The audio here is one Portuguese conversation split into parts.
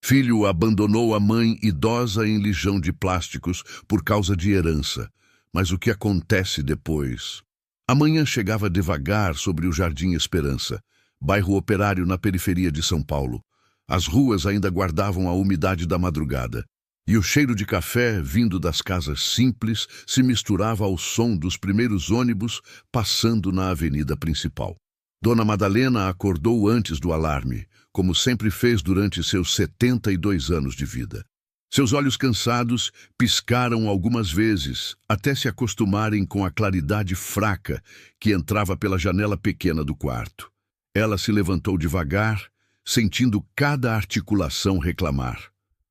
Filho abandonou a mãe idosa em lijão de plásticos por causa de herança. Mas o que acontece depois? A manhã chegava devagar sobre o Jardim Esperança, bairro operário na periferia de São Paulo. As ruas ainda guardavam a umidade da madrugada, e o cheiro de café, vindo das casas simples, se misturava ao som dos primeiros ônibus passando na avenida principal. Dona Madalena acordou antes do alarme, como sempre fez durante seus 72 anos de vida. Seus olhos cansados piscaram algumas vezes, até se acostumarem com a claridade fraca que entrava pela janela pequena do quarto. Ela se levantou devagar, sentindo cada articulação reclamar.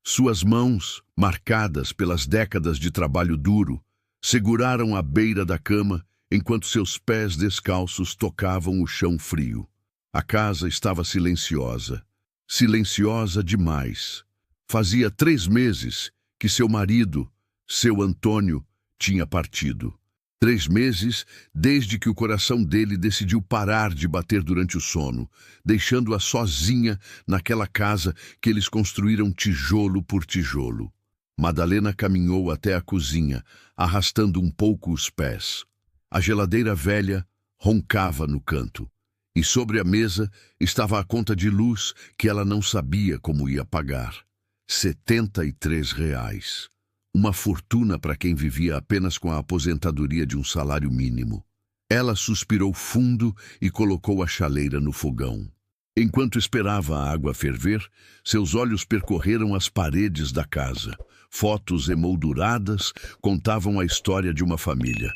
Suas mãos, marcadas pelas décadas de trabalho duro, seguraram a beira da cama enquanto seus pés descalços tocavam o chão frio. A casa estava silenciosa, silenciosa demais. Fazia 3 meses que seu marido, seu Antônio, tinha partido. 3 meses desde que o coração dele decidiu parar de bater durante o sono, deixando-a sozinha naquela casa que eles construíram tijolo por tijolo. Madalena caminhou até a cozinha, arrastando um pouco os pés. A geladeira velha roncava no canto, e sobre a mesa estava a conta de luz que ela não sabia como ia pagar. R$ 73. Uma fortuna para quem vivia apenas com a aposentadoria de um salário mínimo. Ela suspirou fundo e colocou a chaleira no fogão. Enquanto esperava a água ferver, seus olhos percorreram as paredes da casa. Fotos emolduradas contavam a história de uma família.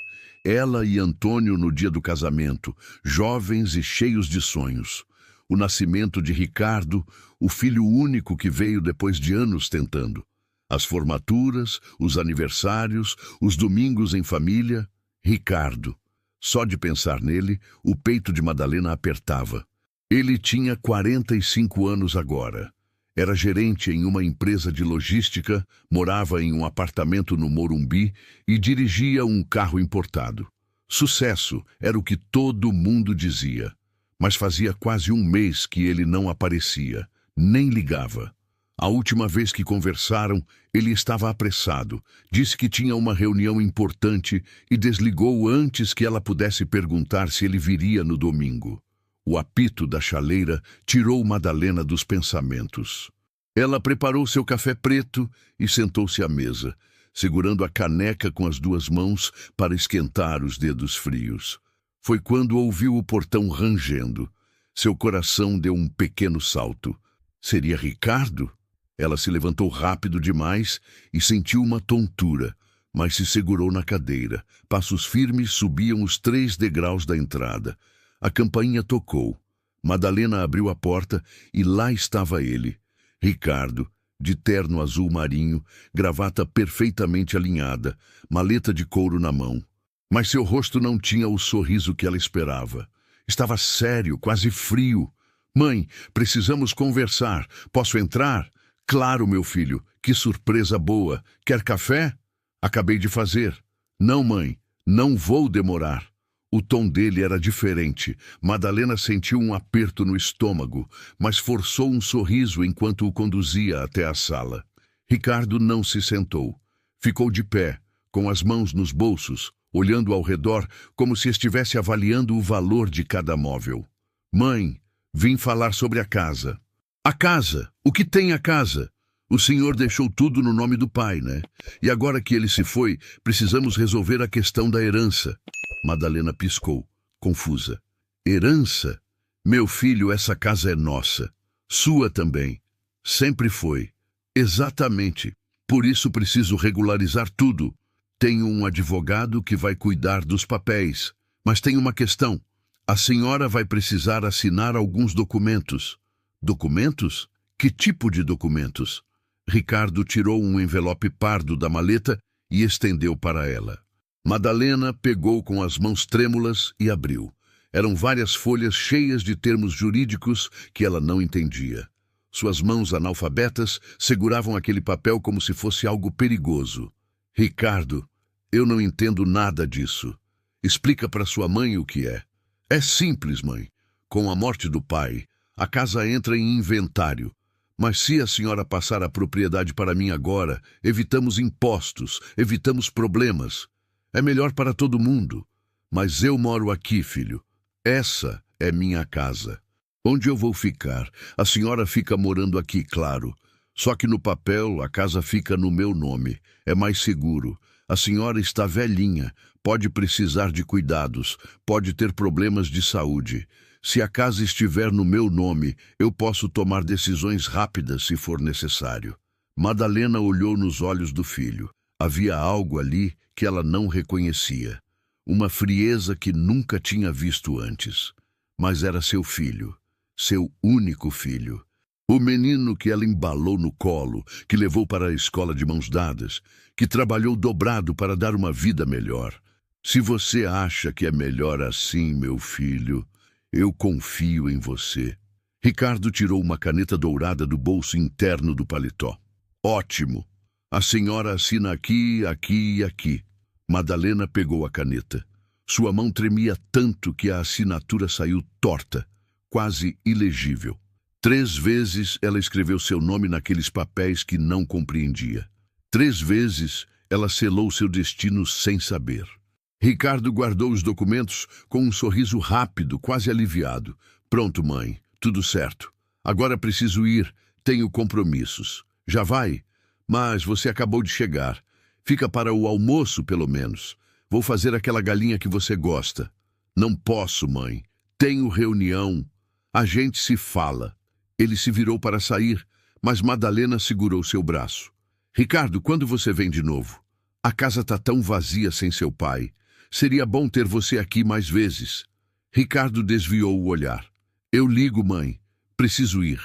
Ela e Antônio no dia do casamento, jovens e cheios de sonhos. O nascimento de Ricardo, o filho único que veio depois de anos tentando. As formaturas, os aniversários, os domingos em família. Ricardo. Só de pensar nele, o peito de Madalena apertava. Ele tinha 45 anos agora. Era gerente em uma empresa de logística, morava em um apartamento no Morumbi e dirigia um carro importado. Sucesso era o que todo mundo dizia. Mas fazia quase 1 mês que ele não aparecia, nem ligava. A última vez que conversaram, ele estava apressado, disse que tinha uma reunião importante e desligou antes que ela pudesse perguntar se ele viria no domingo. O apito da chaleira tirou Madalena dos pensamentos. Ela preparou seu café preto e sentou-se à mesa, segurando a caneca com as 2 mãos para esquentar os dedos frios. Foi quando ouviu o portão rangendo. Seu coração deu um pequeno salto. Seria Ricardo? Ela se levantou rápido demais e sentiu uma tontura, mas se segurou na cadeira. Passos firmes subiam os 3 degraus da entrada. A campainha tocou. Madalena abriu a porta e lá estava ele. Ricardo, de terno azul marinho, gravata perfeitamente alinhada, maleta de couro na mão. Mas seu rosto não tinha o sorriso que ela esperava. Estava sério, quase frio. Mãe, precisamos conversar. Posso entrar? Claro, meu filho. Que surpresa boa. Quer café? Acabei de fazer. Não, mãe. Não vou demorar. O tom dele era diferente. Madalena sentiu um aperto no estômago, mas forçou um sorriso enquanto o conduzia até a sala. Ricardo não se sentou. Ficou de pé, com as mãos nos bolsos, olhando ao redor como se estivesse avaliando o valor de cada móvel. Mãe, vim falar sobre a casa. A casa? O que tem a casa? O senhor deixou tudo no nome do pai, né? E agora que ele se foi, precisamos resolver a questão da herança. Madalena piscou, confusa. Herança? Meu filho, essa casa é nossa. Sua também. Sempre foi. Exatamente. Por isso preciso regularizar tudo. Tenho um advogado que vai cuidar dos papéis. Mas tem uma questão. A senhora vai precisar assinar alguns documentos. Documentos? Que tipo de documentos? Ricardo tirou um envelope pardo da maleta e estendeu para ela. Madalena pegou com as mãos trêmulas e abriu. Eram várias folhas cheias de termos jurídicos que ela não entendia. Suas mãos analfabetas seguravam aquele papel como se fosse algo perigoso. Ricardo, eu não entendo nada disso. Explica para sua mãe o que é. É simples, mãe. Com a morte do pai, a casa entra em inventário. Mas se a senhora passar a propriedade para mim agora, evitamos impostos, evitamos problemas. É melhor para todo mundo. Mas eu moro aqui, filho. Essa é minha casa. Onde eu vou ficar? A senhora fica morando aqui, claro. Só que no papel a casa fica no meu nome. É mais seguro. A senhora está velhinha, pode precisar de cuidados, pode ter problemas de saúde. Se a casa estiver no meu nome, eu posso tomar decisões rápidas se for necessário. Madalena olhou nos olhos do filho. Havia algo ali que ela não reconhecia. Uma frieza que nunca tinha visto antes. Mas era seu filho, seu único filho. O menino que ela embalou no colo, que levou para a escola de mãos dadas, que trabalhou dobrado para dar uma vida melhor. Se você acha que é melhor assim, meu filho, eu confio em você. Ricardo tirou uma caneta dourada do bolso interno do paletó. Ótimo. A senhora assina aqui, aqui e aqui. Madalena pegou a caneta. Sua mão tremia tanto que a assinatura saiu torta, quase ilegível. 3 vezes ela escreveu seu nome naqueles papéis que não compreendia. 3 vezes ela selou seu destino sem saber. Ricardo guardou os documentos com um sorriso rápido, quase aliviado. Pronto, mãe, tudo certo. Agora preciso ir, tenho compromissos. Já vai? Mas você acabou de chegar. Fica para o almoço, pelo menos. Vou fazer aquela galinha que você gosta. Não posso, mãe. Tenho reunião. A gente se fala. Ele se virou para sair, mas Madalena segurou seu braço. Ricardo, quando você vem de novo? A casa está tão vazia sem seu pai. Seria bom ter você aqui mais vezes. Ricardo desviou o olhar. Eu ligo, mãe. Preciso ir.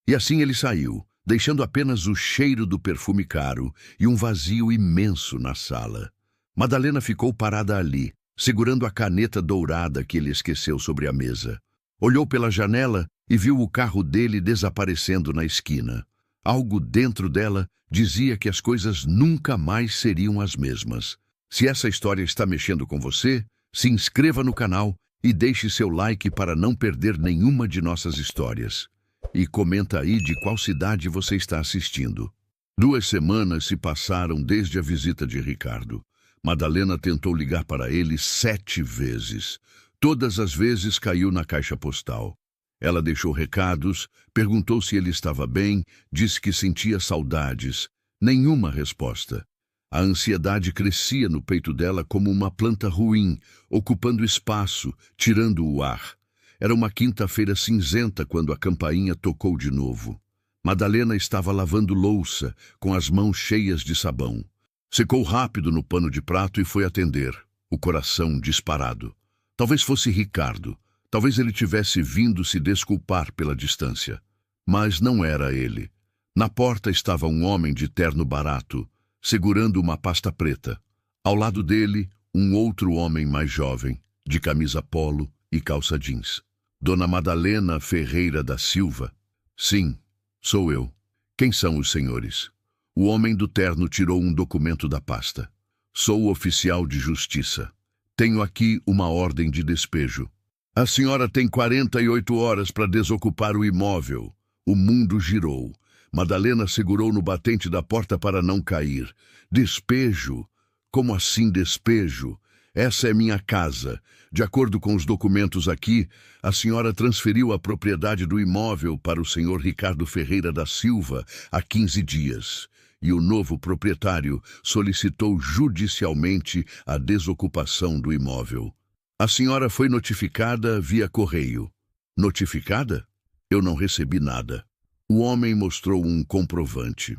E assim ele saiu, deixando apenas o cheiro do perfume caro e um vazio imenso na sala. Madalena ficou parada ali, segurando a caneta dourada que ele esqueceu sobre a mesa. Olhou pela janela e viu o carro dele desaparecendo na esquina. Algo dentro dela dizia que as coisas nunca mais seriam as mesmas. Se essa história está mexendo com você, se inscreva no canal e deixe seu like para não perder nenhuma de nossas histórias. E comenta aí de qual cidade você está assistindo. 2 semanas se passaram desde a visita de Ricardo. Madalena tentou ligar para ele 7 vezes. Todas as vezes caiu na caixa postal. Ela deixou recados, perguntou se ele estava bem, disse que sentia saudades. Nenhuma resposta. A ansiedade crescia no peito dela como uma planta ruim, ocupando espaço, tirando o ar. Era uma quinta-feira cinzenta quando a campainha tocou de novo. Madalena estava lavando louça, com as mãos cheias de sabão. Secou rápido no pano de prato e foi atender, o coração disparado. Talvez fosse Ricardo. Talvez ele tivesse vindo se desculpar pela distância. Mas não era ele. Na porta estava um homem de terno barato, segurando uma pasta preta. Ao lado dele, um outro homem mais jovem, de camisa polo e calça jeans. Dona Madalena Ferreira da Silva. Sim, sou eu. Quem são os senhores? O homem do terno tirou um documento da pasta. Sou oficial de justiça. Tenho aqui uma ordem de despejo. A senhora tem 48 horas para desocupar o imóvel. O mundo girou. Madalena segurou no batente da porta para não cair. Despejo? Como assim despejo? Essa é minha casa. De acordo com os documentos aqui, a senhora transferiu a propriedade do imóvel para o senhor Ricardo Ferreira da Silva há 15 dias. E o novo proprietário solicitou judicialmente a desocupação do imóvel. A senhora foi notificada via correio. Notificada? Eu não recebi nada. O homem mostrou um comprovante.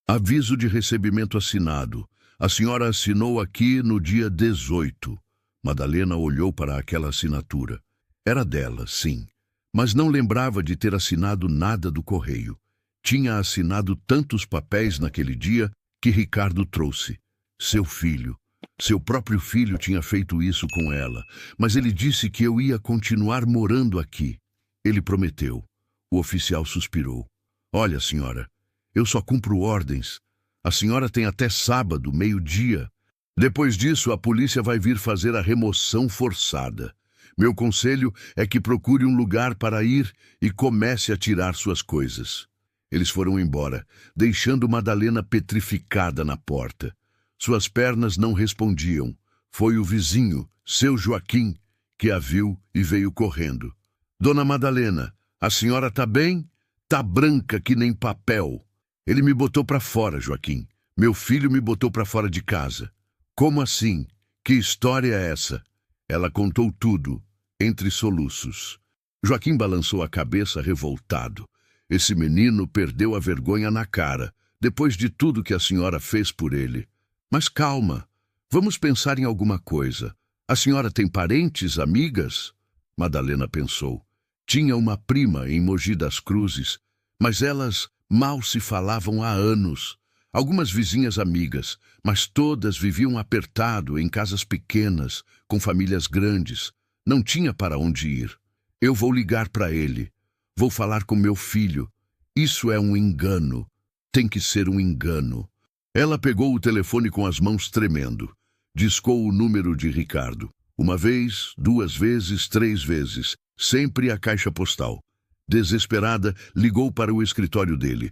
Aviso de recebimento assinado. A senhora assinou aqui no dia 18. Madalena olhou para aquela assinatura. Era dela, sim, mas não lembrava de ter assinado nada do correio. Tinha assinado tantos papéis naquele dia que Ricardo trouxe. Seu filho. Seu próprio filho tinha feito isso com ela, mas ele disse que eu ia continuar morando aqui. Ele prometeu. O oficial suspirou. Olha, senhora, eu só cumpro ordens. A senhora tem até sábado, meio-dia. Depois disso, a polícia vai vir fazer a remoção forçada. Meu conselho é que procure um lugar para ir e comece a tirar suas coisas. Eles foram embora, deixando Madalena petrificada na porta. Suas pernas não respondiam. Foi o vizinho, seu Joaquim, que a viu e veio correndo. Dona Madalena, a senhora tá bem? Tá branca que nem papel. Ele me botou para fora, Joaquim. Meu filho me botou para fora de casa. Como assim? Que história é essa? Ela contou tudo, entre soluços. Joaquim balançou a cabeça revoltado. Esse menino perdeu a vergonha na cara, depois de tudo que a senhora fez por ele. Mas calma, vamos pensar em alguma coisa. A senhora tem parentes, amigas? Madalena pensou. Tinha uma prima em Mogi das Cruzes, mas elas mal se falavam há anos. Algumas vizinhas amigas, mas todas viviam apertado em casas pequenas, com famílias grandes. Não tinha para onde ir. Eu vou ligar para ele. Vou falar com meu filho. Isso é um engano. Tem que ser um engano. Ela pegou o telefone com as mãos tremendo. Discou o número de Ricardo. Uma vez, 2 vezes, 3 vezes. Sempre a caixa postal. Desesperada, ligou para o escritório dele.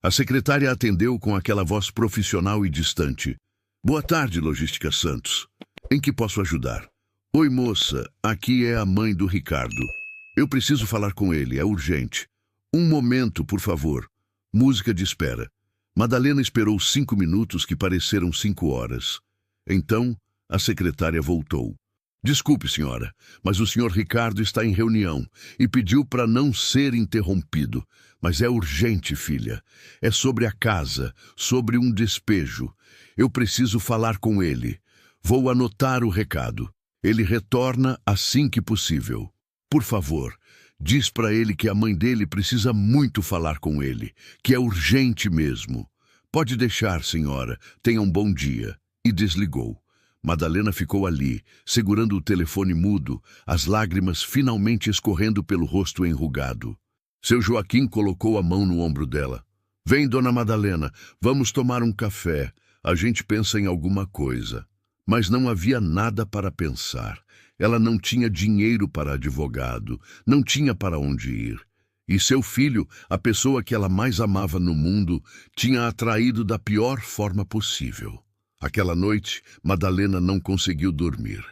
A secretária atendeu com aquela voz profissional e distante. Boa tarde, Logística Santos. Em que posso ajudar? Oi, moça. Aqui é a mãe do Ricardo. Eu preciso falar com ele, é urgente. Um momento, por favor. Música de espera. Madalena esperou 5 minutos que pareceram 5 horas. Então, a secretária voltou. Desculpe, senhora, mas o senhor Ricardo está em reunião e pediu para não ser interrompido. Mas é urgente, filha. É sobre a casa, sobre um despejo. Eu preciso falar com ele. Vou anotar o recado. Ele retorna assim que possível. Por favor, diz para ele que a mãe dele precisa muito falar com ele, que é urgente mesmo. Pode deixar, senhora. Tenha um bom dia. E desligou. Madalena ficou ali, segurando o telefone mudo, as lágrimas finalmente escorrendo pelo rosto enrugado. Seu Joaquim colocou a mão no ombro dela. Vem, dona Madalena, vamos tomar um café. A gente pensa em alguma coisa. Mas não havia nada para pensar. Ela não tinha dinheiro para advogado, não tinha para onde ir. E seu filho, a pessoa que ela mais amava no mundo, tinha atraído da pior forma possível. Aquela noite, Madalena não conseguiu dormir.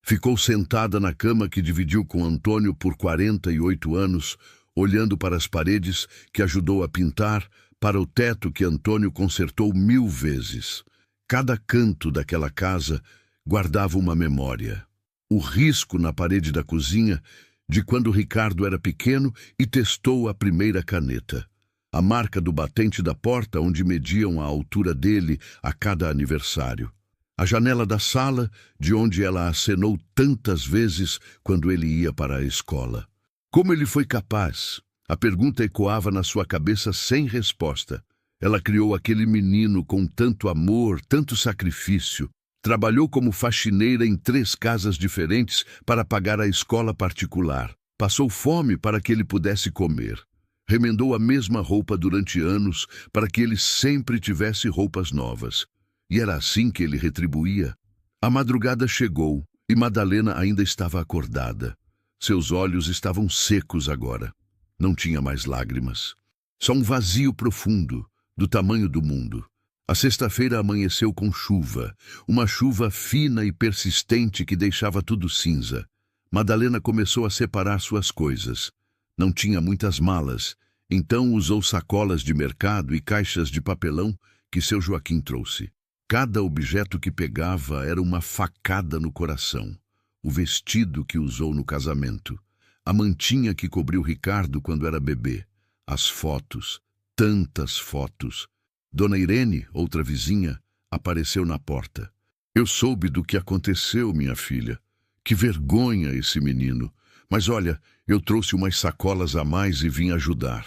Ficou sentada na cama que dividiu com Antônio por 48 anos, olhando para as paredes que ajudou a pintar, para o teto que Antônio consertou 1000 vezes. Cada canto daquela casa guardava uma memória. O risco na parede da cozinha de quando Ricardo era pequeno e testou a primeira caneta. A marca do batente da porta onde mediam a altura dele a cada aniversário. A janela da sala de onde ela acenou tantas vezes quando ele ia para a escola. Como ele foi capaz? A pergunta ecoava na sua cabeça sem resposta. Ela criou aquele menino com tanto amor, tanto sacrifício. Trabalhou como faxineira em 3 casas diferentes para pagar a escola particular. Passou fome para que ele pudesse comer. Remendou a mesma roupa durante anos para que ele sempre tivesse roupas novas. E era assim que ele retribuía. A madrugada chegou e Madalena ainda estava acordada. Seus olhos estavam secos agora. Não tinha mais lágrimas. Só um vazio profundo, do tamanho do mundo. A sexta-feira amanheceu com chuva, uma chuva fina e persistente que deixava tudo cinza. Madalena começou a separar suas coisas. Não tinha muitas malas, então usou sacolas de mercado e caixas de papelão que seu Joaquim trouxe. Cada objeto que pegava era uma facada no coração. O vestido que usou no casamento, a mantinha que cobriu Ricardo quando era bebê, as fotos, tantas fotos. Dona Irene, outra vizinha, apareceu na porta. Eu soube do que aconteceu, minha filha. Que vergonha esse menino. Mas olha, eu trouxe umas sacolas a mais e vim ajudar.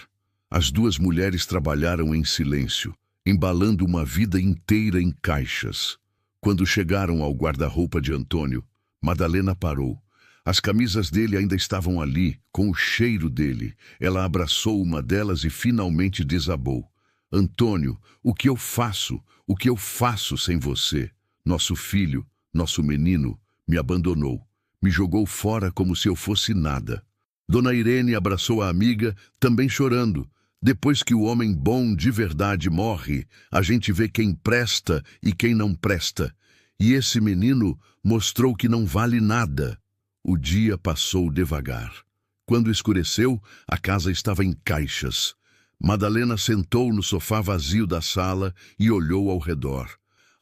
As 2 mulheres trabalharam em silêncio, embalando uma vida inteira em caixas. Quando chegaram ao guarda-roupa de Antônio, Madalena parou. As camisas dele ainda estavam ali, com o cheiro dele. Ela abraçou uma delas e finalmente desabou. Antônio, o que eu faço? O que eu faço sem você? Nosso filho, nosso menino, me abandonou. Me jogou fora como se eu fosse nada. Dona Irene abraçou a amiga, também chorando. Depois que o homem bom de verdade morre, a gente vê quem presta e quem não presta. E esse menino mostrou que não vale nada. O dia passou devagar. Quando escureceu, a casa estava em caixas. Madalena sentou no sofá vazio da sala e olhou ao redor.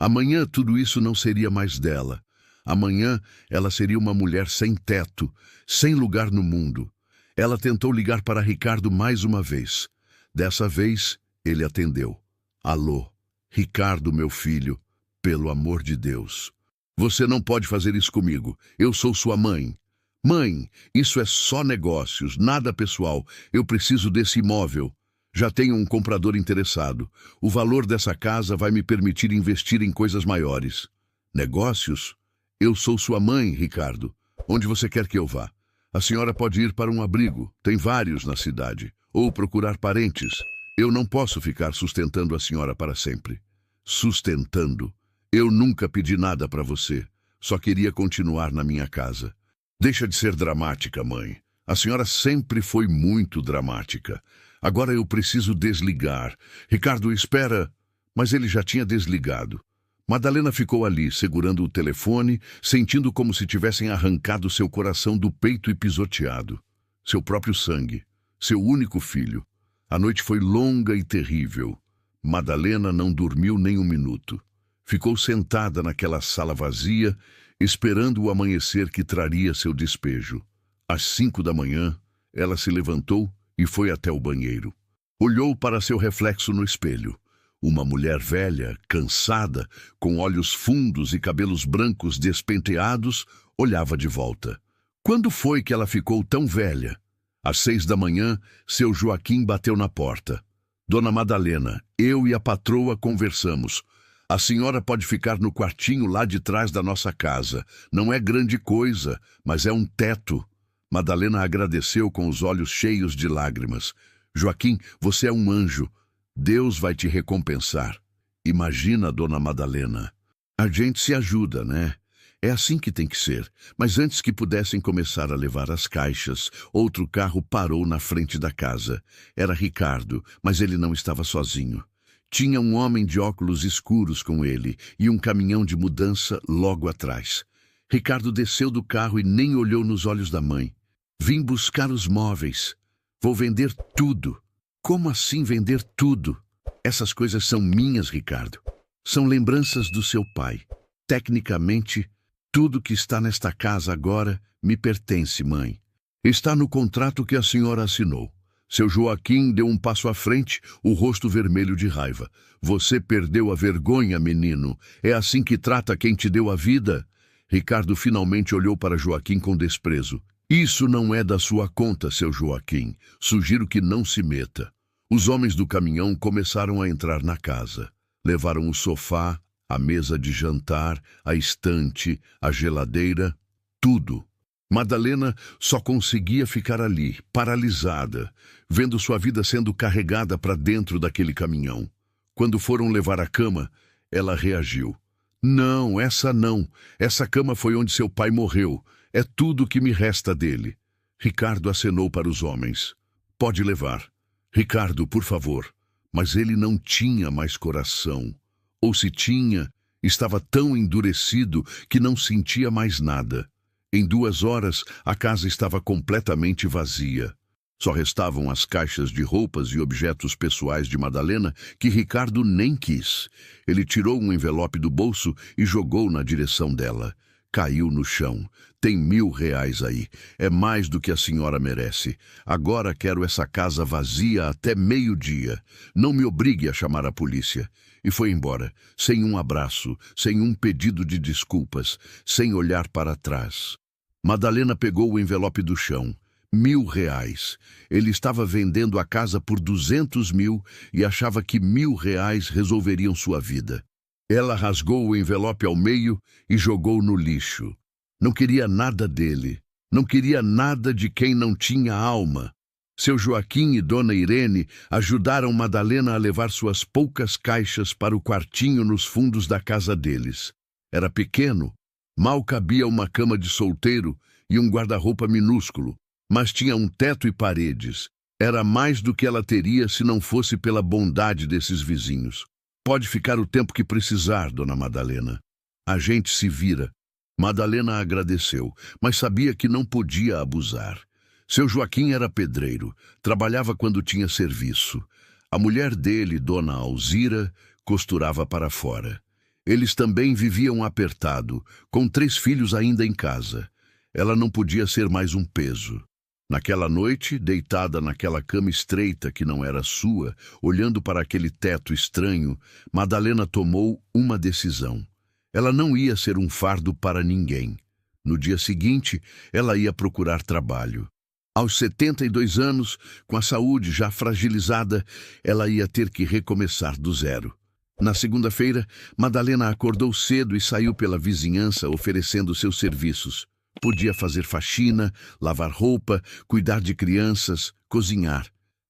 Amanhã tudo isso não seria mais dela. Amanhã ela seria uma mulher sem teto, sem lugar no mundo. Ela tentou ligar para Ricardo mais uma vez. Dessa vez, ele atendeu. Alô, Ricardo, meu filho, pelo amor de Deus. Você não pode fazer isso comigo. Eu sou sua mãe. Mãe, isso é só negócios, nada pessoal. Eu preciso desse imóvel. Já tenho um comprador interessado. O valor dessa casa vai me permitir investir em coisas maiores. Negócios? Eu sou sua mãe, Ricardo. Onde você quer que eu vá? A senhora pode ir para um abrigo. Tem vários na cidade. Ou procurar parentes. Eu não posso ficar sustentando a senhora para sempre. Sustentando? Eu nunca pedi nada para você. Só queria continuar na minha casa. Deixa de ser dramática, mãe. A senhora sempre foi muito dramática. Agora eu preciso desligar. Ricardo, espera. Mas ele já tinha desligado. Madalena ficou ali, segurando o telefone, sentindo como se tivessem arrancado seu coração do peito e pisoteado. Seu próprio sangue. Seu único filho. A noite foi longa e terrível. Madalena não dormiu nem um minuto. Ficou sentada naquela sala vazia, esperando o amanhecer que traria seu despejo. Às 5 da manhã, ela se levantou e foi até o banheiro. Olhou para seu reflexo no espelho. Uma mulher velha, cansada, com olhos fundos e cabelos brancos despenteados, olhava de volta. Quando foi que ela ficou tão velha? Às 6 da manhã, seu Joaquim bateu na porta. Dona Madalena, eu e a patroa conversamos. A senhora pode ficar no quartinho lá de trás da nossa casa. Não é grande coisa, mas é um teto. Madalena agradeceu com os olhos cheios de lágrimas. Joaquim, você é um anjo. Deus vai te recompensar. Imagina, Dona Madalena. A gente se ajuda, né? É assim que tem que ser. Mas antes que pudessem começar a levar as caixas, outro carro parou na frente da casa. Era Ricardo, mas ele não estava sozinho. Tinha um homem de óculos escuros com ele e um caminhão de mudança logo atrás. Ricardo desceu do carro e nem olhou nos olhos da mãe. Vim buscar os móveis. Vou vender tudo. Como assim vender tudo? Essas coisas são minhas, Ricardo. São lembranças do seu pai. Tecnicamente, tudo que está nesta casa agora me pertence, mãe. Está no contrato que a senhora assinou. Seu Joaquim deu um passo à frente, o rosto vermelho de raiva. Você perdeu a vergonha, menino. É assim que trata quem te deu a vida? Ricardo finalmente olhou para Joaquim com desprezo. Isso não é da sua conta, seu Joaquim. Sugiro que não se meta. Os homens do caminhão começaram a entrar na casa. Levaram o sofá, a mesa de jantar, a estante, a geladeira, tudo. Madalena só conseguia ficar ali, paralisada, vendo sua vida sendo carregada para dentro daquele caminhão. Quando foram levar a cama, ela reagiu. Não, essa não. Essa cama foi onde seu pai morreu. É tudo que me resta dele. Ricardo acenou para os homens. Pode levar. Ricardo, por favor. Mas ele não tinha mais coração. Ou se tinha, estava tão endurecido que não sentia mais nada. Em 2 horas, a casa estava completamente vazia. Só restavam as caixas de roupas e objetos pessoais de Madalena que Ricardo nem quis. Ele tirou um envelope do bolso e jogou na direção dela. Caiu no chão. Tem R$1.000 aí. É mais do que a senhora merece. Agora quero essa casa vazia até meio-dia. Não me obrigue a chamar a polícia. E foi embora, sem um abraço, sem um pedido de desculpas, sem olhar para trás. Madalena pegou o envelope do chão. R$1.000. Ele estava vendendo a casa por 200 mil e achava que R$1.000 resolveriam sua vida. Ela rasgou o envelope ao meio e jogou no lixo. Não queria nada dele. Não queria nada de quem não tinha alma. Seu Joaquim e Dona Irene ajudaram Madalena a levar suas poucas caixas para o quartinho nos fundos da casa deles. Era pequeno, mal cabia uma cama de solteiro e um guarda-roupa minúsculo, mas tinha um teto e paredes. Era mais do que ela teria se não fosse pela bondade desses vizinhos. Pode ficar o tempo que precisar, dona Madalena. A gente se vira. Madalena agradeceu, mas sabia que não podia abusar. Seu Joaquim era pedreiro, trabalhava quando tinha serviço. A mulher dele, dona Alzira, costurava para fora. Eles também viviam apertado, com 3 filhos ainda em casa. Ela não podia ser mais um peso. Naquela noite, deitada naquela cama estreita que não era sua, olhando para aquele teto estranho, Madalena tomou uma decisão. Ela não ia ser um fardo para ninguém. No dia seguinte, ela ia procurar trabalho. Aos 72 anos, com a saúde já fragilizada, ela ia ter que recomeçar do zero. Na segunda-feira, Madalena acordou cedo e saiu pela vizinhança oferecendo seus serviços. Podia fazer faxina, lavar roupa, cuidar de crianças, cozinhar.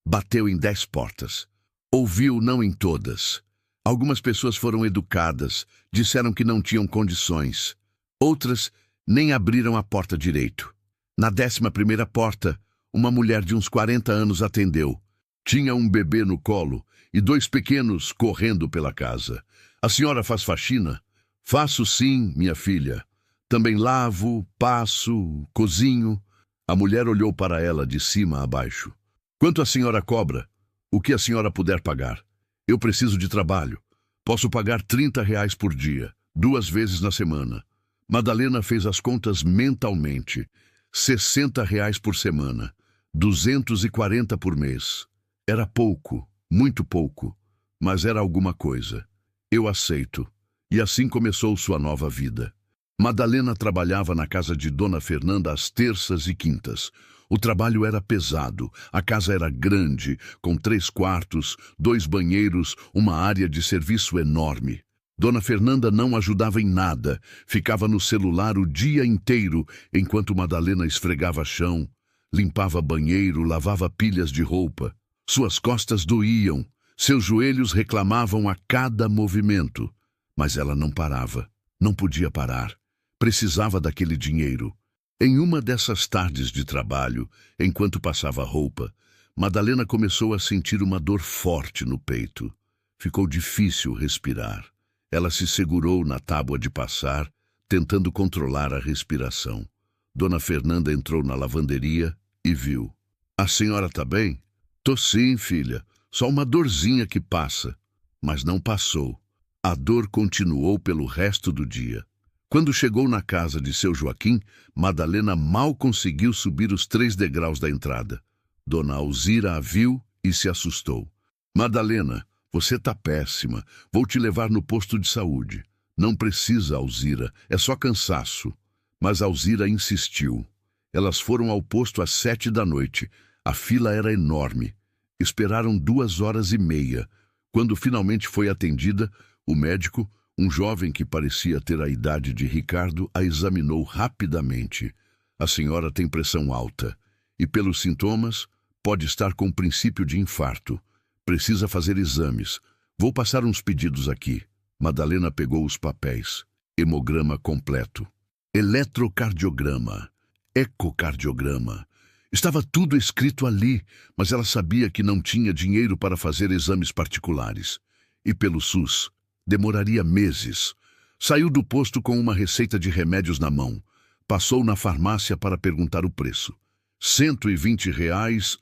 Bateu em 10 portas. Ouviu não em todas. Algumas pessoas foram educadas, disseram que não tinham condições. Outras nem abriram a porta direito. Na 11ª porta, uma mulher de uns 40 anos atendeu. Tinha um bebê no colo e 2 pequenos correndo pela casa. A senhora faz faxina? Faço sim, minha filha. Também lavo, passo, cozinho. A mulher olhou para ela de cima a baixo. Quanto a senhora cobra? O que a senhora puder pagar. Eu preciso de trabalho. Posso pagar R$ 30 por dia, 2 vezes na semana. Madalena fez as contas mentalmente. R$ 60 por semana. 240 por mês. Era pouco, muito pouco, mas era alguma coisa. Eu aceito. E assim começou sua nova vida. Madalena trabalhava na casa de Dona Fernanda às terças e quintas. O trabalho era pesado, a casa era grande, com 3 quartos, 2 banheiros, uma área de serviço enorme. Dona Fernanda não ajudava em nada, ficava no celular o dia inteiro, enquanto Madalena esfregava chão, limpava banheiro, lavava pilhas de roupa. Suas costas doíam, seus joelhos reclamavam a cada movimento. Mas ela não parava, não podia parar. Precisava daquele dinheiro. Em uma dessas tardes de trabalho, enquanto passava roupa, Madalena começou a sentir uma dor forte no peito. Ficou difícil respirar. Ela se segurou na tábua de passar, tentando controlar a respiração. Dona Fernanda entrou na lavanderia e viu. A senhora tá bem? Tô sim, filha. Só uma dorzinha que passa. Mas não passou. A dor continuou pelo resto do dia. Quando chegou na casa de seu Joaquim, Madalena mal conseguiu subir os 3 degraus da entrada. Dona Alzira a viu e se assustou. Madalena, você tá péssima. Vou te levar no posto de saúde. Não precisa, Alzira. É só cansaço. Mas Alzira insistiu. Elas foram ao posto às 7 da noite. A fila era enorme. Esperaram 2h30. Quando finalmente foi atendida, o médico, um jovem que parecia ter a idade de Ricardo, a examinou rapidamente. A senhora tem pressão alta e, pelos sintomas, pode estar com princípio de infarto. Precisa fazer exames. Vou passar uns pedidos aqui. Madalena pegou os papéis. Hemograma completo. Eletrocardiograma. Ecocardiograma. Estava tudo escrito ali, mas ela sabia que não tinha dinheiro para fazer exames particulares. E pelo SUS, demoraria meses. Saiu do posto com uma receita de remédios na mão. Passou na farmácia para perguntar o preço. R$ 120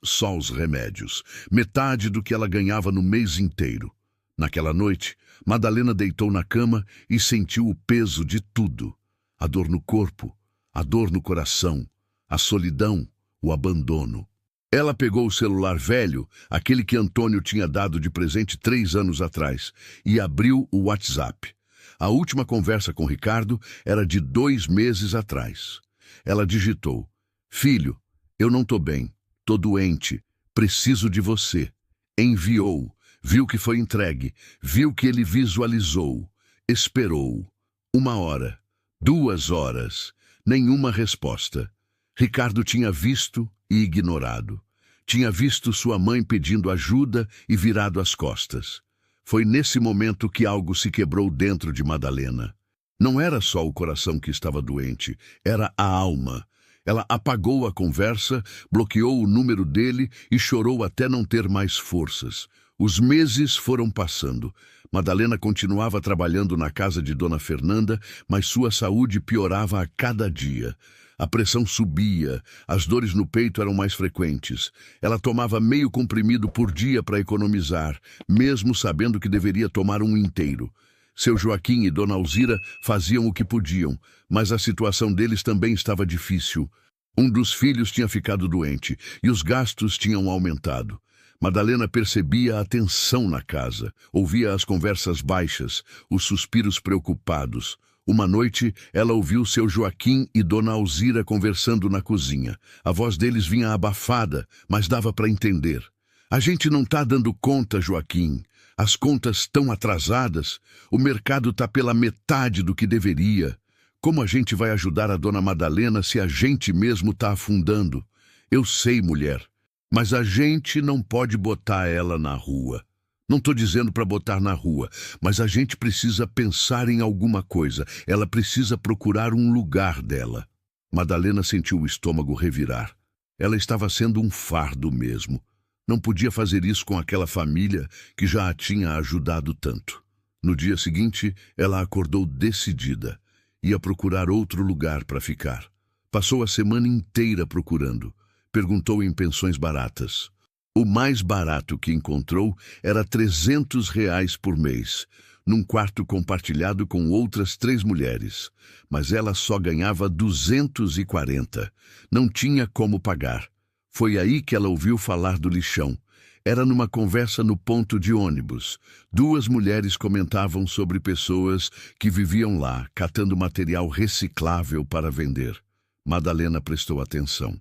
só os remédios. Metade do que ela ganhava no mês inteiro. Naquela noite, Madalena deitou na cama e sentiu o peso de tudo. A dor no corpo, a dor no coração, a solidão, o abandono. Ela pegou o celular velho, aquele que Antônio tinha dado de presente 3 anos atrás, e abriu o WhatsApp. A última conversa com Ricardo era de 2 meses atrás. Ela digitou: Filho, eu não tô bem, tô doente, preciso de você. Enviou, viu que foi entregue, viu que ele visualizou, esperou. 1 hora, 2 horas, nenhuma resposta. Ricardo tinha visto e ignorado. Tinha visto sua mãe pedindo ajuda e virado as costas. Foi nesse momento que algo se quebrou dentro de Madalena. Não era só o coração que estava doente, era a alma. Ela apagou a conversa, bloqueou o número dele e chorou até não ter mais forças. Os meses foram passando. Madalena continuava trabalhando na casa de Dona Fernanda, mas sua saúde piorava a cada dia. A pressão subia, as dores no peito eram mais frequentes. Ela tomava meio comprimido por dia para economizar, mesmo sabendo que deveria tomar um inteiro. Seu Joaquim e Dona Alzira faziam o que podiam, mas a situação deles também estava difícil. Um dos filhos tinha ficado doente e os gastos tinham aumentado. Madalena percebia a tensão na casa, ouvia as conversas baixas, os suspiros preocupados. Uma noite, ela ouviu seu Joaquim e Dona Alzira conversando na cozinha. A voz deles vinha abafada, mas dava para entender. A gente não está dando conta, Joaquim. As contas estão atrasadas. O mercado está pela metade do que deveria. Como a gente vai ajudar a Dona Madalena se a gente mesmo está afundando? Eu sei, mulher, mas a gente não pode botar ela na rua. Não estou dizendo para botar na rua, mas a gente precisa pensar em alguma coisa. Ela precisa procurar um lugar dela. Madalena sentiu o estômago revirar. Ela estava sendo um fardo mesmo. Não podia fazer isso com aquela família que já a tinha ajudado tanto. No dia seguinte, ela acordou decidida. Ia procurar outro lugar para ficar. Passou a semana inteira procurando. Perguntou em pensões baratas. O mais barato que encontrou era R$ 300 por mês, num quarto compartilhado com outras 3 mulheres. Mas ela só ganhava 240. Não tinha como pagar. Foi aí que ela ouviu falar do lixão. Era numa conversa no ponto de ônibus. 2 mulheres comentavam sobre pessoas que viviam lá, catando material reciclável para vender. Madalena prestou atenção.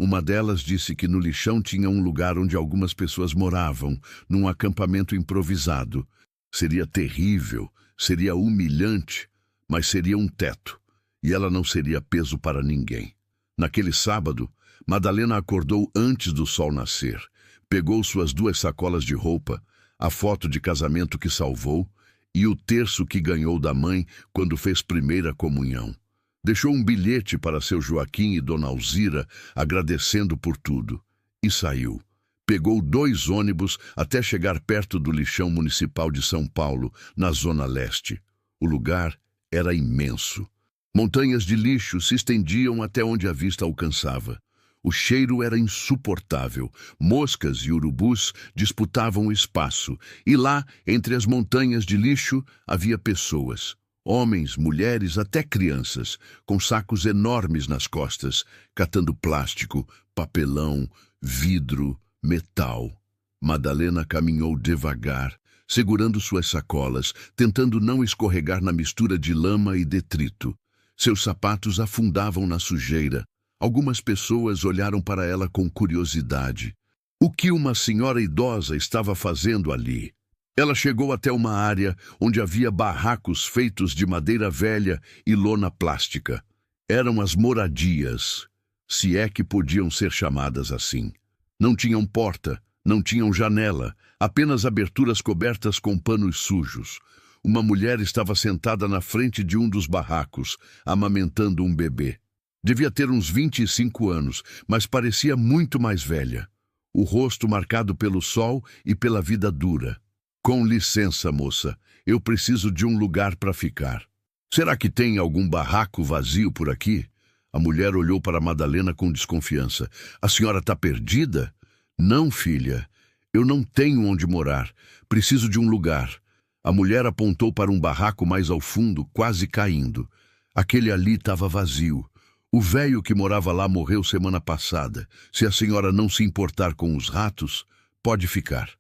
Uma delas disse que no lixão tinha um lugar onde algumas pessoas moravam, num acampamento improvisado. Seria terrível, seria humilhante, mas seria um teto, e ela não seria peso para ninguém. Naquele sábado, Madalena acordou antes do sol nascer, pegou suas 2 sacolas de roupa, a foto de casamento que salvou e o terço que ganhou da mãe quando fez primeira comunhão. Deixou um bilhete para seu Joaquim e Dona Alzira, agradecendo por tudo, e saiu. Pegou 2 ônibus até chegar perto do lixão municipal de São Paulo, na Zona Leste. O lugar era imenso. Montanhas de lixo se estendiam até onde a vista alcançava. O cheiro era insuportável. Moscas e urubus disputavam o espaço, e lá, entre as montanhas de lixo, havia pessoas. Homens, mulheres, até crianças, com sacos enormes nas costas, catando plástico, papelão, vidro, metal. Madalena caminhou devagar, segurando suas sacolas, tentando não escorregar na mistura de lama e detrito. Seus sapatos afundavam na sujeira. Algumas pessoas olharam para ela com curiosidade. O que uma senhora idosa estava fazendo ali? Ela chegou até uma área onde havia barracos feitos de madeira velha e lona plástica. Eram as moradias, se é que podiam ser chamadas assim. Não tinham porta, não tinham janela, apenas aberturas cobertas com panos sujos. Uma mulher estava sentada na frente de um dos barracos, amamentando um bebê. Devia ter uns 25 anos, mas parecia muito mais velha. O rosto marcado pelo sol e pela vida dura. Com licença, moça, eu preciso de um lugar para ficar. Será que tem algum barraco vazio por aqui? A mulher olhou para Madalena com desconfiança. A senhora está perdida? Não, filha. Eu não tenho onde morar. Preciso de um lugar. A mulher apontou para um barraco mais ao fundo, quase caindo. Aquele ali estava vazio. O velho que morava lá morreu semana passada. Se a senhora não se importar com os ratos, pode ficar.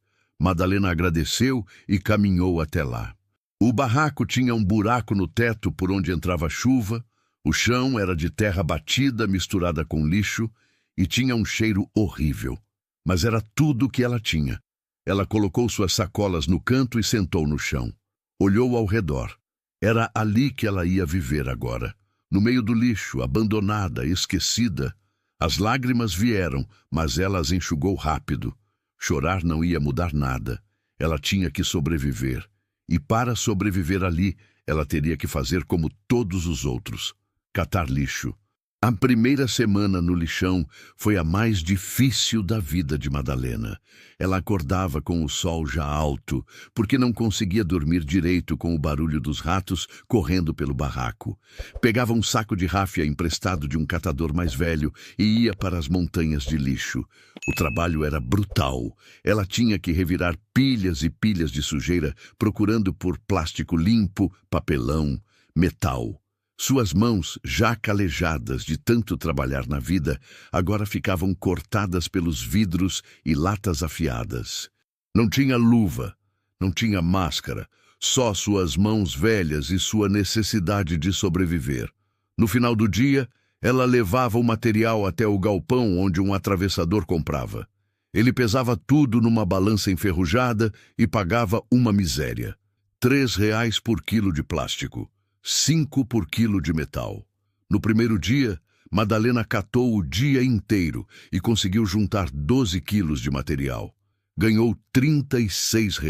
Madalena agradeceu e caminhou até lá. O barraco tinha um buraco no teto por onde entrava chuva, o chão era de terra batida misturada com lixo e tinha um cheiro horrível. Mas era tudo o que ela tinha. Ela colocou suas sacolas no canto e sentou no chão. Olhou ao redor. Era ali que ela ia viver agora. No meio do lixo, abandonada, esquecida. As lágrimas vieram, mas ela as enxugou rápido. Chorar não ia mudar nada. Ela tinha que sobreviver. E para sobreviver ali, ela teria que fazer como todos os outros. Catar lixo. A primeira semana no lixão foi a mais difícil da vida de Madalena. Ela acordava com o sol já alto, porque não conseguia dormir direito com o barulho dos ratos correndo pelo barraco. Pegava um saco de ráfia emprestado de um catador mais velho e ia para as montanhas de lixo. O trabalho era brutal. Ela tinha que revirar pilhas e pilhas de sujeira, procurando por plástico limpo, papelão, metal. Suas mãos, já calejadas de tanto trabalhar na vida, agora ficavam cortadas pelos vidros e latas afiadas. Não tinha luva, não tinha máscara, só suas mãos velhas e sua necessidade de sobreviver. No final do dia, ela levava o material até o galpão onde um atravessador comprava. Ele pesava tudo numa balança enferrujada e pagava uma miséria. R$ 3 por quilo de plástico. 5 por quilo de metal. No primeiro dia, Madalena catou o dia inteiro e conseguiu juntar 12 quilos de material. Ganhou R$ 36.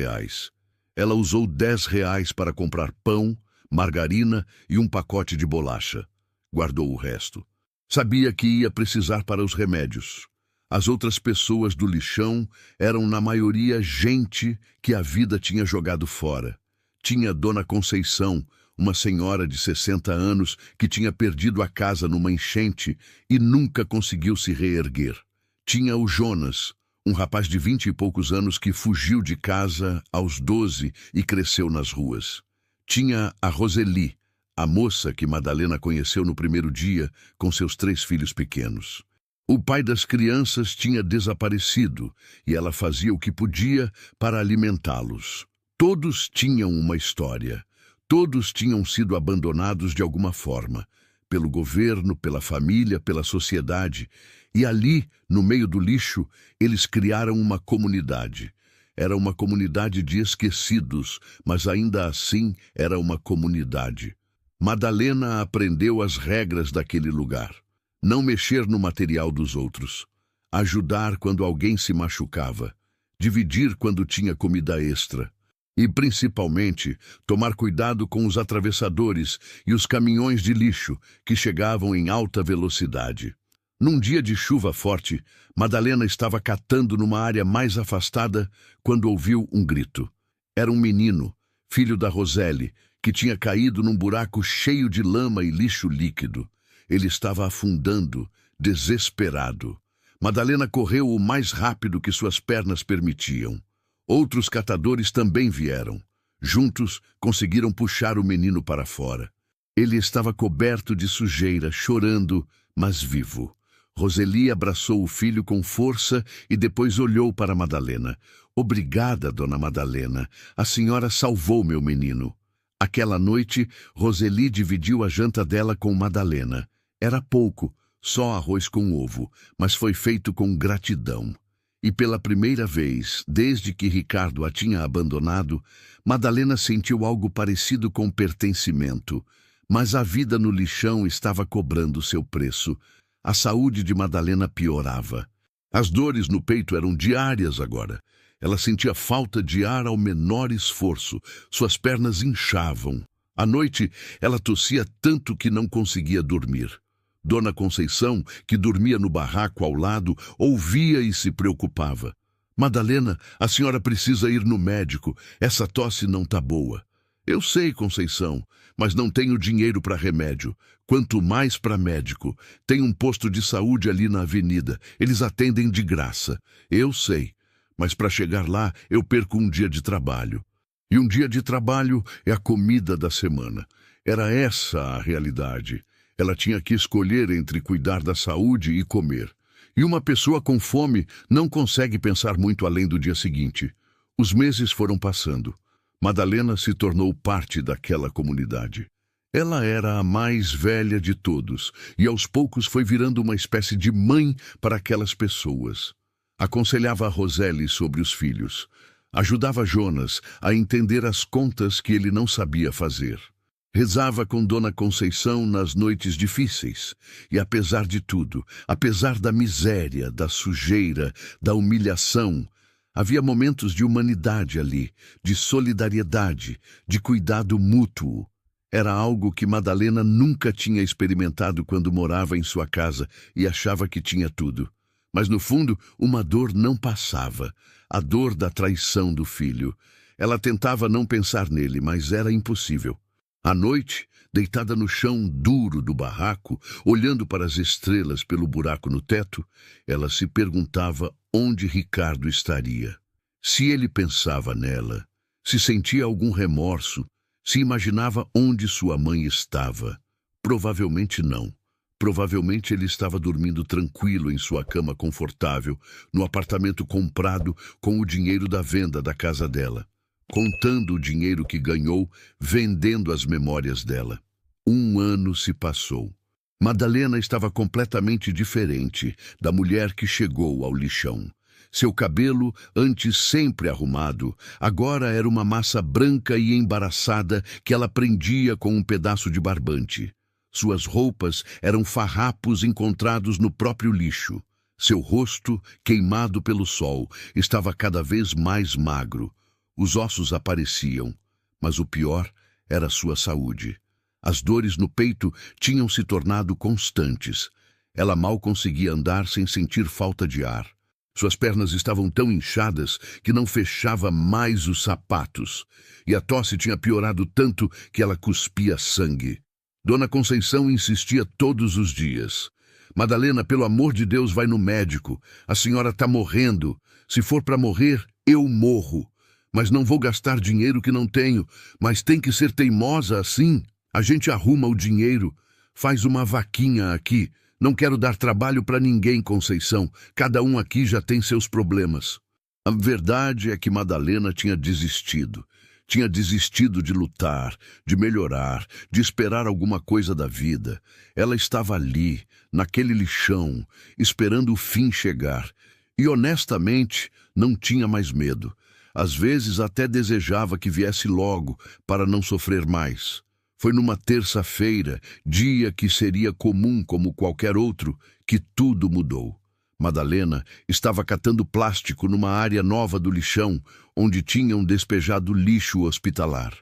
Ela usou R$ 10 para comprar pão, margarina e um pacote de bolacha. Guardou o resto. Sabia que ia precisar para os remédios. As outras pessoas do lixão eram, na maioria, gente que a vida tinha jogado fora. Tinha Dona Conceição, uma senhora de 60 anos que tinha perdido a casa numa enchente e nunca conseguiu se reerguer. Tinha o Jonas, um rapaz de 20 e poucos anos que fugiu de casa aos 12 e cresceu nas ruas. Tinha a Roseli, a moça que Madalena conheceu no primeiro dia com seus 3 filhos pequenos. O pai das crianças tinha desaparecido e ela fazia o que podia para alimentá-los. Todos tinham uma história. Todos tinham sido abandonados de alguma forma, pelo governo, pela família, pela sociedade. E ali, no meio do lixo, eles criaram uma comunidade. Era uma comunidade de esquecidos, mas ainda assim era uma comunidade. Madalena aprendeu as regras daquele lugar. Não mexer no material dos outros. Ajudar quando alguém se machucava. Dividir quando tinha comida extra. E, principalmente, tomar cuidado com os atravessadores e os caminhões de lixo que chegavam em alta velocidade. Num dia de chuva forte, Madalena estava catando numa área mais afastada quando ouviu um grito. Era um menino, filho da Roseli, que tinha caído num buraco cheio de lama e lixo líquido. Ele estava afundando, desesperado. Madalena correu o mais rápido que suas pernas permitiam. Outros catadores também vieram. Juntos, conseguiram puxar o menino para fora. Ele estava coberto de sujeira, chorando, mas vivo. Roseli abraçou o filho com força e depois olhou para Madalena. Obrigada, dona Madalena. A senhora salvou meu menino. Aquela noite, Roseli dividiu a janta dela com Madalena. Era pouco, só arroz com ovo, mas foi feito com gratidão. E pela primeira vez, desde que Ricardo a tinha abandonado, Madalena sentiu algo parecido com pertencimento. Mas a vida no lixão estava cobrando seu preço. A saúde de Madalena piorava. As dores no peito eram diárias agora. Ela sentia falta de ar ao menor esforço. Suas pernas inchavam. À noite, ela tossia tanto que não conseguia dormir. Dona Conceição, que dormia no barraco ao lado, ouvia e se preocupava. Madalena, a senhora precisa ir no médico. Essa tosse não tá boa. Eu sei, Conceição, mas não tenho dinheiro para remédio. Quanto mais para médico. Tem um posto de saúde ali na avenida. Eles atendem de graça. Eu sei, mas para chegar lá eu perco um dia de trabalho. E um dia de trabalho é a comida da semana. Era essa a realidade. Ela tinha que escolher entre cuidar da saúde e comer. E uma pessoa com fome não consegue pensar muito além do dia seguinte. Os meses foram passando. Madalena se tornou parte daquela comunidade. Ela era a mais velha de todos e aos poucos foi virando uma espécie de mãe para aquelas pessoas. Aconselhava a Roseli sobre os filhos. Ajudava Jonas a entender as contas que ele não sabia fazer. Rezava com Dona Conceição nas noites difíceis. E apesar de tudo, apesar da miséria, da sujeira, da humilhação, havia momentos de humanidade ali, de solidariedade, de cuidado mútuo. Era algo que Madalena nunca tinha experimentado quando morava em sua casa e achava que tinha tudo. Mas no fundo, uma dor não passava, a dor da traição do filho. Ela tentava não pensar nele, mas era impossível. À noite, deitada no chão duro do barraco, olhando para as estrelas pelo buraco no teto, ela se perguntava onde Ricardo estaria. Se ele pensava nela, se sentia algum remorso, se imaginava onde sua mãe estava. Provavelmente não. Provavelmente ele estava dormindo tranquilo em sua cama confortável, no apartamento comprado com o dinheiro da venda da casa dela, contando o dinheiro que ganhou vendendo as memórias dela. 1 ano se passou. Madalena estava completamente diferente da mulher que chegou ao lixão. Seu cabelo, antes sempre arrumado, agora era uma massa branca e embaraçada que ela prendia com um pedaço de barbante. Suas roupas eram farrapos encontrados no próprio lixo. Seu rosto, queimado pelo sol, estava cada vez mais magro. Os ossos apareciam, mas o pior era sua saúde. As dores no peito tinham se tornado constantes. Ela mal conseguia andar sem sentir falta de ar. Suas pernas estavam tão inchadas que não fechava mais os sapatos. E a tosse tinha piorado tanto que ela cuspia sangue. Dona Conceição insistia todos os dias. Madalena, pelo amor de Deus, vai no médico. A senhora está morrendo. Se for para morrer, eu morro. Mas não vou gastar dinheiro que não tenho. Mas tem que ser teimosa assim. A gente arruma o dinheiro. Faz uma vaquinha aqui. Não quero dar trabalho para ninguém, Conceição. Cada um aqui já tem seus problemas. A verdade é que Madalena tinha desistido. Tinha desistido de lutar, de melhorar, de esperar alguma coisa da vida. Ela estava ali, naquele lixão, esperando o fim chegar. E, honestamente, não tinha mais medo. Às vezes até desejava que viesse logo, para não sofrer mais. Foi numa terça-feira, dia que seria comum como qualquer outro, que tudo mudou. Madalena estava catando plástico numa área nova do lixão, onde tinham despejado lixo hospitalar.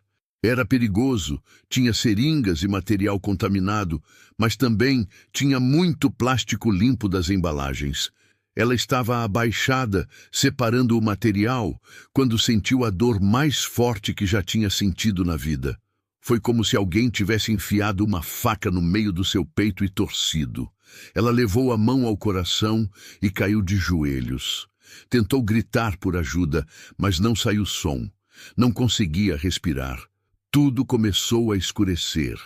Era perigoso, tinha seringas e material contaminado, mas também tinha muito plástico limpo das embalagens. Ela estava abaixada, separando o material, quando sentiu a dor mais forte que já tinha sentido na vida. Foi como se alguém tivesse enfiado uma faca no meio do seu peito e torcido. Ela levou a mão ao coração e caiu de joelhos. Tentou gritar por ajuda, mas não saiu som. Não conseguia respirar. Tudo começou a escurecer.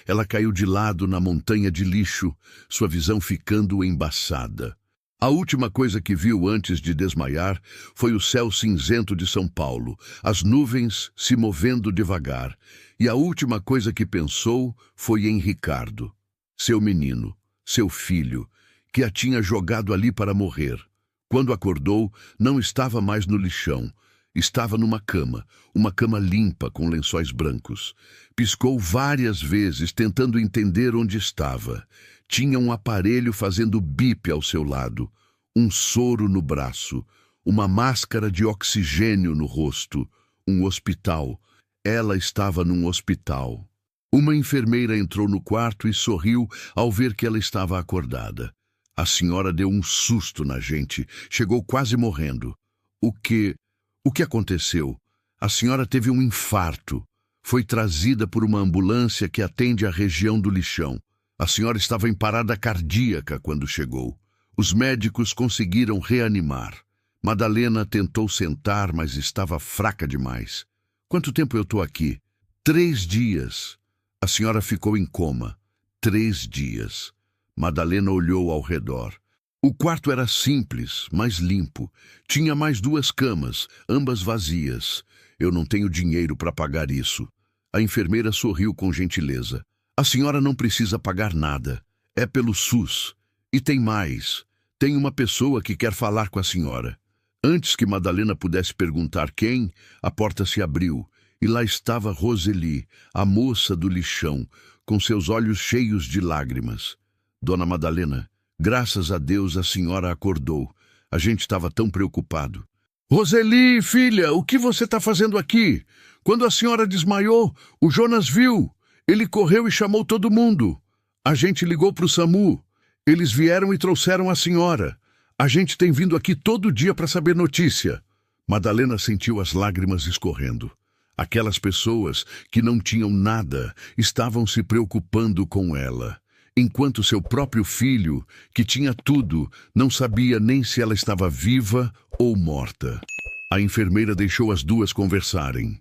Ela caiu de lado na montanha de lixo, sua visão ficando embaçada. A última coisa que viu antes de desmaiar foi o céu cinzento de São Paulo, as nuvens se movendo devagar. E a última coisa que pensou foi em Ricardo, seu menino, seu filho, que a tinha jogado ali para morrer. Quando acordou, não estava mais no lixão. Estava numa cama, uma cama limpa com lençóis brancos. Piscou várias vezes, tentando entender onde estava. Tinha um aparelho fazendo bip ao seu lado, um soro no braço, uma máscara de oxigênio no rosto, um hospital. Ela estava num hospital. Uma enfermeira entrou no quarto e sorriu ao ver que ela estava acordada. A senhora deu um susto na gente, chegou quase morrendo. O que aconteceu? A senhora teve um infarto. Foi trazida por uma ambulância que atende a região do lixão. A senhora estava em parada cardíaca quando chegou. Os médicos conseguiram reanimar. Madalena tentou sentar, mas estava fraca demais. Quanto tempo eu estou aqui? 3 dias. A senhora ficou em coma. 3 dias. Madalena olhou ao redor. O quarto era simples, mas limpo. Tinha mais 2 camas, ambas vazias. Eu não tenho dinheiro para pagar isso. A enfermeira sorriu com gentileza. A senhora não precisa pagar nada. É pelo SUS. E tem mais. Tem uma pessoa que quer falar com a senhora. Antes que Madalena pudesse perguntar quem, a porta se abriu. E lá estava Roseli, a moça do lixão, com seus olhos cheios de lágrimas. Dona Madalena, graças a Deus a senhora acordou. A gente estava tão preocupado. Roseli, filha, o que você está fazendo aqui? Quando a senhora desmaiou, o Jonas viu. Ele correu e chamou todo mundo. A gente ligou para o SAMU. Eles vieram e trouxeram a senhora. A gente tem vindo aqui todo dia para saber notícia. Madalena sentiu as lágrimas escorrendo. Aquelas pessoas que não tinham nada estavam se preocupando com ela, enquanto seu próprio filho, que tinha tudo, não sabia nem se ela estava viva ou morta. A enfermeira deixou as duas conversarem.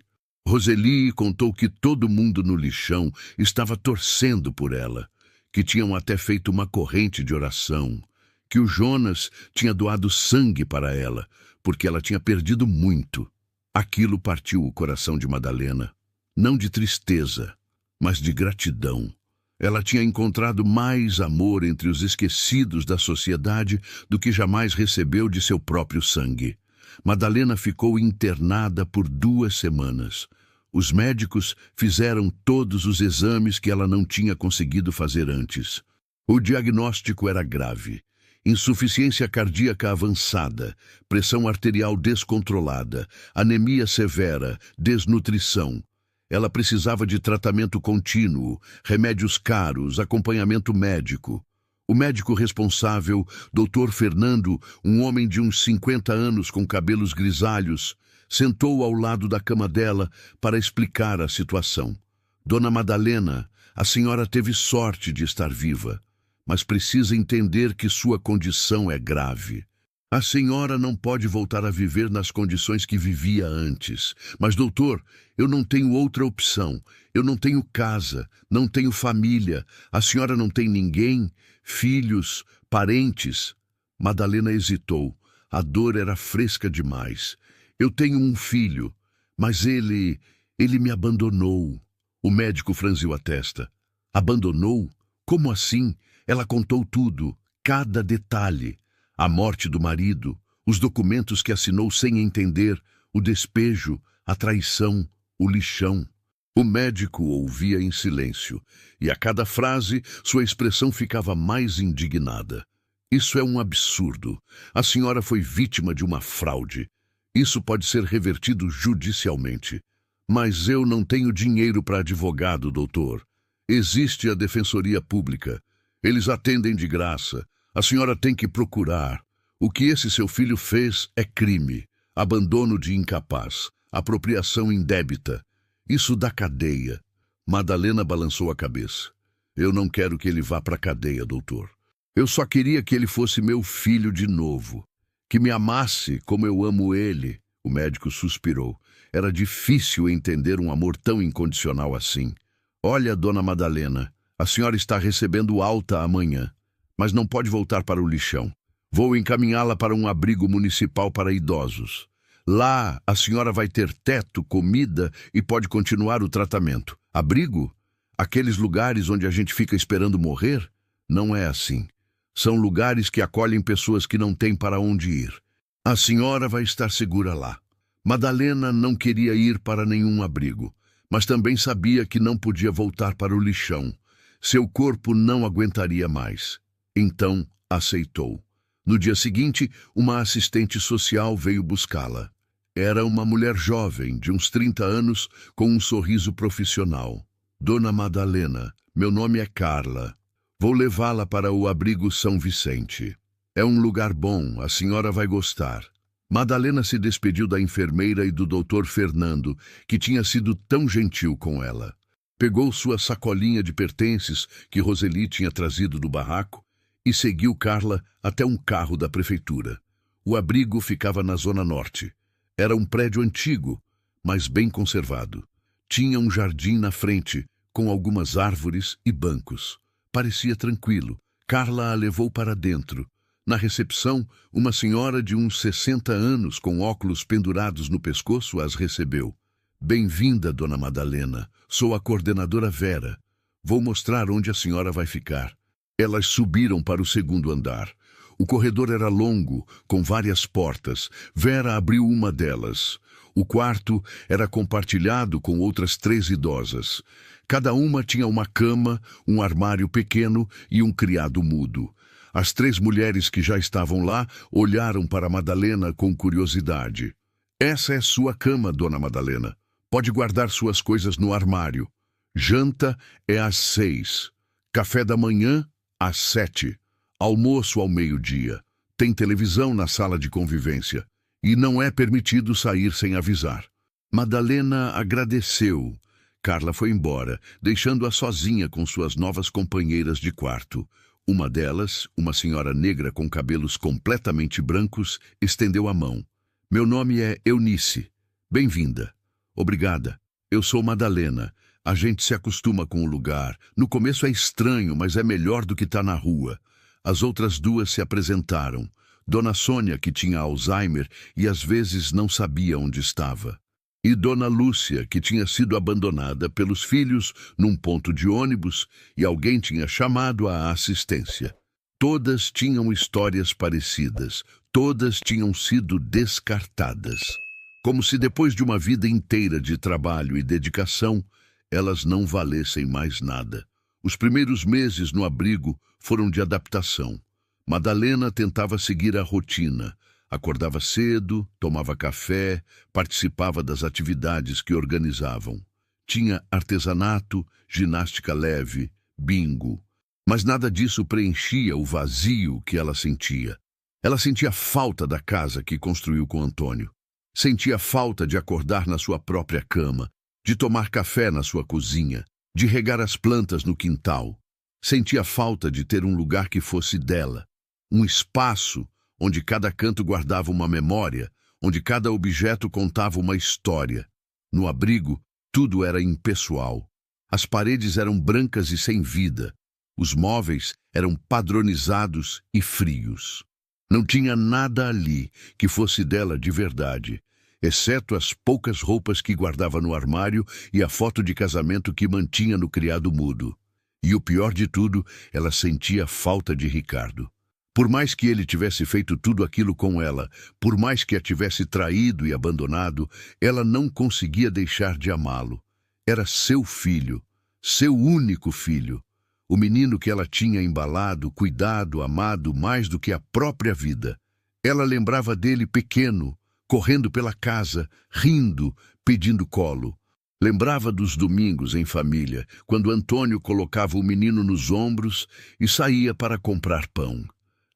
Roseli contou que todo mundo no lixão estava torcendo por ela, que tinham até feito uma corrente de oração, que o Jonas tinha doado sangue para ela, porque ela tinha perdido muito. Aquilo partiu o coração de Madalena, não de tristeza, mas de gratidão. Ela tinha encontrado mais amor entre os esquecidos da sociedade do que jamais recebeu de seu próprio sangue. Madalena ficou internada por 2 semanas. Os médicos fizeram todos os exames que ela não tinha conseguido fazer antes. O diagnóstico era grave. Insuficiência cardíaca avançada, pressão arterial descontrolada, anemia severa, desnutrição. Ela precisava de tratamento contínuo, remédios caros, acompanhamento médico. O médico responsável, Dr. Fernando, um homem de uns 50 anos com cabelos grisalhos, sentou ao lado da cama dela para explicar a situação. Dona Madalena, a senhora teve sorte de estar viva, mas precisa entender que sua condição é grave. A senhora não pode voltar a viver nas condições que vivia antes. Mas, doutor, eu não tenho outra opção. Eu não tenho casa, não tenho família. A senhora não tem ninguém, filhos, parentes. Madalena hesitou. A dor era fresca demais. Eu tenho um filho, mas ele me abandonou. O médico franziu a testa. Abandonou? Como assim? Ela contou tudo, cada detalhe. A morte do marido, os documentos que assinou sem entender, o despejo, a traição, o lixão. O médico ouvia em silêncio, e a cada frase sua expressão ficava mais indignada. Isso é um absurdo. A senhora foi vítima de uma fraude. Isso pode ser revertido judicialmente. Mas eu não tenho dinheiro para advogado, doutor. Existe a Defensoria Pública. Eles atendem de graça. A senhora tem que procurar. O que esse seu filho fez é crime. Abandono de incapaz. Apropriação indébita. Isso dá cadeia. Madalena balançou a cabeça. Eu não quero que ele vá para a cadeia, doutor. Eu só queria que ele fosse meu filho de novo. Que me amasse como eu amo ele. O médico suspirou. Era difícil entender um amor tão incondicional assim. Olha, dona Madalena, a senhora está recebendo alta amanhã, mas não pode voltar para o lixão. Vou encaminhá-la para um abrigo municipal para idosos. Lá, a senhora vai ter teto, comida e pode continuar o tratamento. Abrigo? Aqueles lugares onde a gente fica esperando morrer? Não é assim. São lugares que acolhem pessoas que não têm para onde ir. A senhora vai estar segura lá. Madalena não queria ir para nenhum abrigo, mas também sabia que não podia voltar para o lixão. Seu corpo não aguentaria mais. Então, aceitou. No dia seguinte, uma assistente social veio buscá-la. Era uma mulher jovem, de uns 30 anos, com um sorriso profissional. Dona Madalena, meu nome é Carla. Vou levá-la para o abrigo São Vicente. É um lugar bom, a senhora vai gostar. Madalena se despediu da enfermeira e do doutor Fernando, que tinha sido tão gentil com ela. Pegou sua sacolinha de pertences que Roseli tinha trazido do barraco e seguiu Carla até um carro da prefeitura. O abrigo ficava na zona norte. Era um prédio antigo, mas bem conservado. Tinha um jardim na frente, com algumas árvores e bancos. Parecia tranquilo. Carla a levou para dentro. Na recepção, uma senhora de uns 60 anos, com óculos pendurados no pescoço, as recebeu. Bem-vinda, dona Madalena. Sou a coordenadora Vera. Vou mostrar onde a senhora vai ficar. Elas subiram para o 2º andar. O corredor era longo, com várias portas. Vera abriu uma delas. O quarto era compartilhado com outras 3 idosas. Cada uma tinha uma cama, um armário pequeno e um criado mudo. As 3 mulheres que já estavam lá olharam para Madalena com curiosidade. Essa é sua cama, dona Madalena. Pode guardar suas coisas no armário. Janta é às 6. Café da manhã, às 7. Almoço ao meio-dia. Tem televisão na sala de convivência. E não é permitido sair sem avisar. Madalena agradeceu. Carla foi embora, deixando-a sozinha com suas novas companheiras de quarto. Uma delas, uma senhora negra com cabelos completamente brancos, estendeu a mão. Meu nome é Eunice. Bem-vinda. Obrigada. Eu sou Madalena. A gente se acostuma com o lugar. No começo é estranho, mas é melhor do que estar na rua. As outras duas se apresentaram. Dona Sônia, que tinha Alzheimer e às vezes não sabia onde estava. E Dona Lúcia, que tinha sido abandonada pelos filhos num ponto de ônibus e alguém tinha chamado a assistência. Todas tinham histórias parecidas. Todas tinham sido descartadas. Como se depois de uma vida inteira de trabalho e dedicação, elas não valessem mais nada. Os primeiros meses no abrigo foram de adaptação. Madalena tentava seguir a rotina. Acordava cedo, tomava café, participava das atividades que organizavam. Tinha artesanato, ginástica leve, bingo. Mas nada disso preenchia o vazio que ela sentia. Ela sentia falta da casa que construiu com Antônio. Sentia falta de acordar na sua própria cama, de tomar café na sua cozinha, de regar as plantas no quintal. Sentia falta de ter um lugar que fosse dela, um espaço onde cada canto guardava uma memória, onde cada objeto contava uma história. No abrigo, tudo era impessoal. As paredes eram brancas e sem vida. Os móveis eram padronizados e frios. Não tinha nada ali que fosse dela de verdade, exceto as poucas roupas que guardava no armário e a foto de casamento que mantinha no criado mudo. E o pior de tudo, ela sentia falta de Ricardo. Por mais que ele tivesse feito tudo aquilo com ela, por mais que a tivesse traído e abandonado, ela não conseguia deixar de amá-lo. Era seu filho, seu único filho. O menino que ela tinha embalado, cuidado, amado mais do que a própria vida. Ela lembrava dele pequeno, correndo pela casa, rindo, pedindo colo. Lembrava dos domingos em família, quando Antônio colocava o menino nos ombros e saía para comprar pão.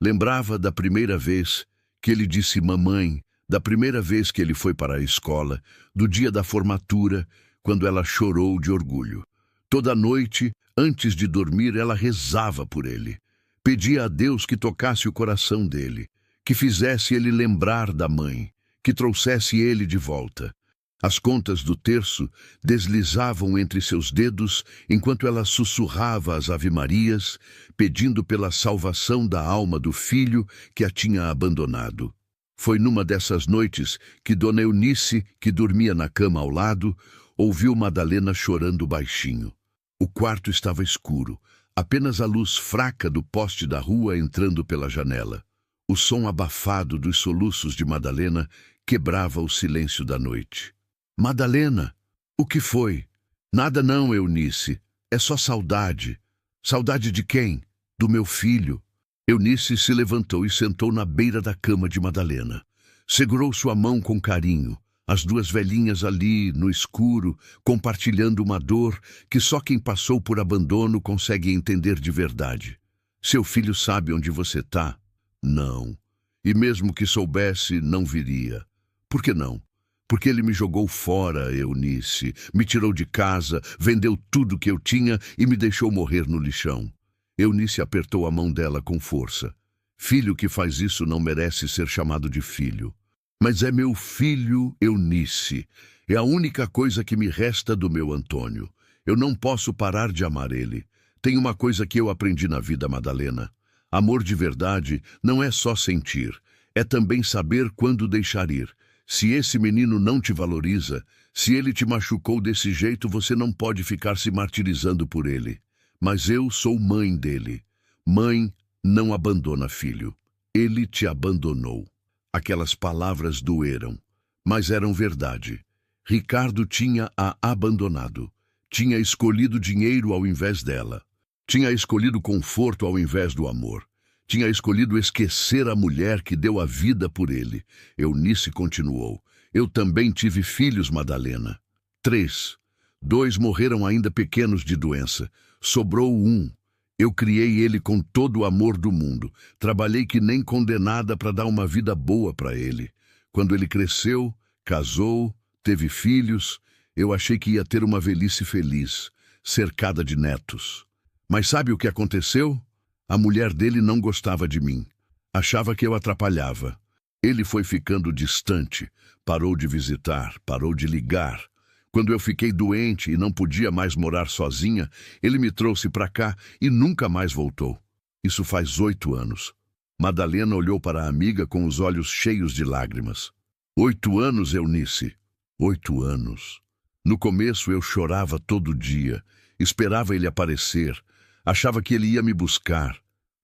Lembrava da primeira vez que ele disse mamãe, da primeira vez que ele foi para a escola, do dia da formatura, quando ela chorou de orgulho. Toda noite, antes de dormir, ela rezava por ele. Pedia a Deus que tocasse o coração dele, que fizesse ele lembrar da mãe, que trouxesse ele de volta. As contas do terço deslizavam entre seus dedos enquanto ela sussurrava as ave-marias, pedindo pela salvação da alma do filho que a tinha abandonado. Foi numa dessas noites que Dona Eunice, que dormia na cama ao lado, ouviu Madalena chorando baixinho. O quarto estava escuro, apenas a luz fraca do poste da rua entrando pela janela. O som abafado dos soluços de Madalena quebrava o silêncio da noite. Madalena, o que foi? Nada não, Eunice. É só saudade. Saudade de quem? Do meu filho. Eunice se levantou e sentou na beira da cama de Madalena. Segurou sua mão com carinho. As duas velhinhas ali, no escuro, compartilhando uma dor que só quem passou por abandono consegue entender de verdade. Seu filho sabe onde você está? Não. E mesmo que soubesse, não viria. Por que não? Porque ele me jogou fora, Eunice, me tirou de casa, vendeu tudo que eu tinha e me deixou morrer no lixão. Eunice apertou a mão dela com força. Filho que faz isso não merece ser chamado de filho. Mas é meu filho, Eunice. É a única coisa que me resta do meu Antônio. Eu não posso parar de amar ele. Tem uma coisa que eu aprendi na vida, Madalena. Amor de verdade não é só sentir, é também saber quando deixar ir. Se esse menino não te valoriza, se ele te machucou desse jeito, você não pode ficar se martirizando por ele. Mas eu sou mãe dele. Mãe não abandona filho. Ele te abandonou. Aquelas palavras doeram, mas eram verdade. Ricardo tinha-a abandonado. Tinha escolhido dinheiro ao invés dela. Tinha escolhido conforto ao invés do amor. Tinha escolhido esquecer a mulher que deu a vida por ele. Eunice continuou. Eu também tive filhos, Madalena. 3. 2 morreram ainda pequenos de doença. Sobrou um. Eu criei ele com todo o amor do mundo. Trabalhei que nem condenada para dar uma vida boa para ele. Quando ele cresceu, casou, teve filhos, eu achei que ia ter uma velhice feliz, cercada de netos. Mas sabe o que aconteceu? A mulher dele não gostava de mim. Achava que eu atrapalhava. Ele foi ficando distante, parou de visitar, parou de ligar. Quando eu fiquei doente e não podia mais morar sozinha, ele me trouxe para cá e nunca mais voltou. Isso faz 8 anos. Madalena olhou para a amiga com os olhos cheios de lágrimas. 8 anos, Eunice. 8 anos. No começo eu chorava todo dia, esperava ele aparecer, achava que ele ia me buscar,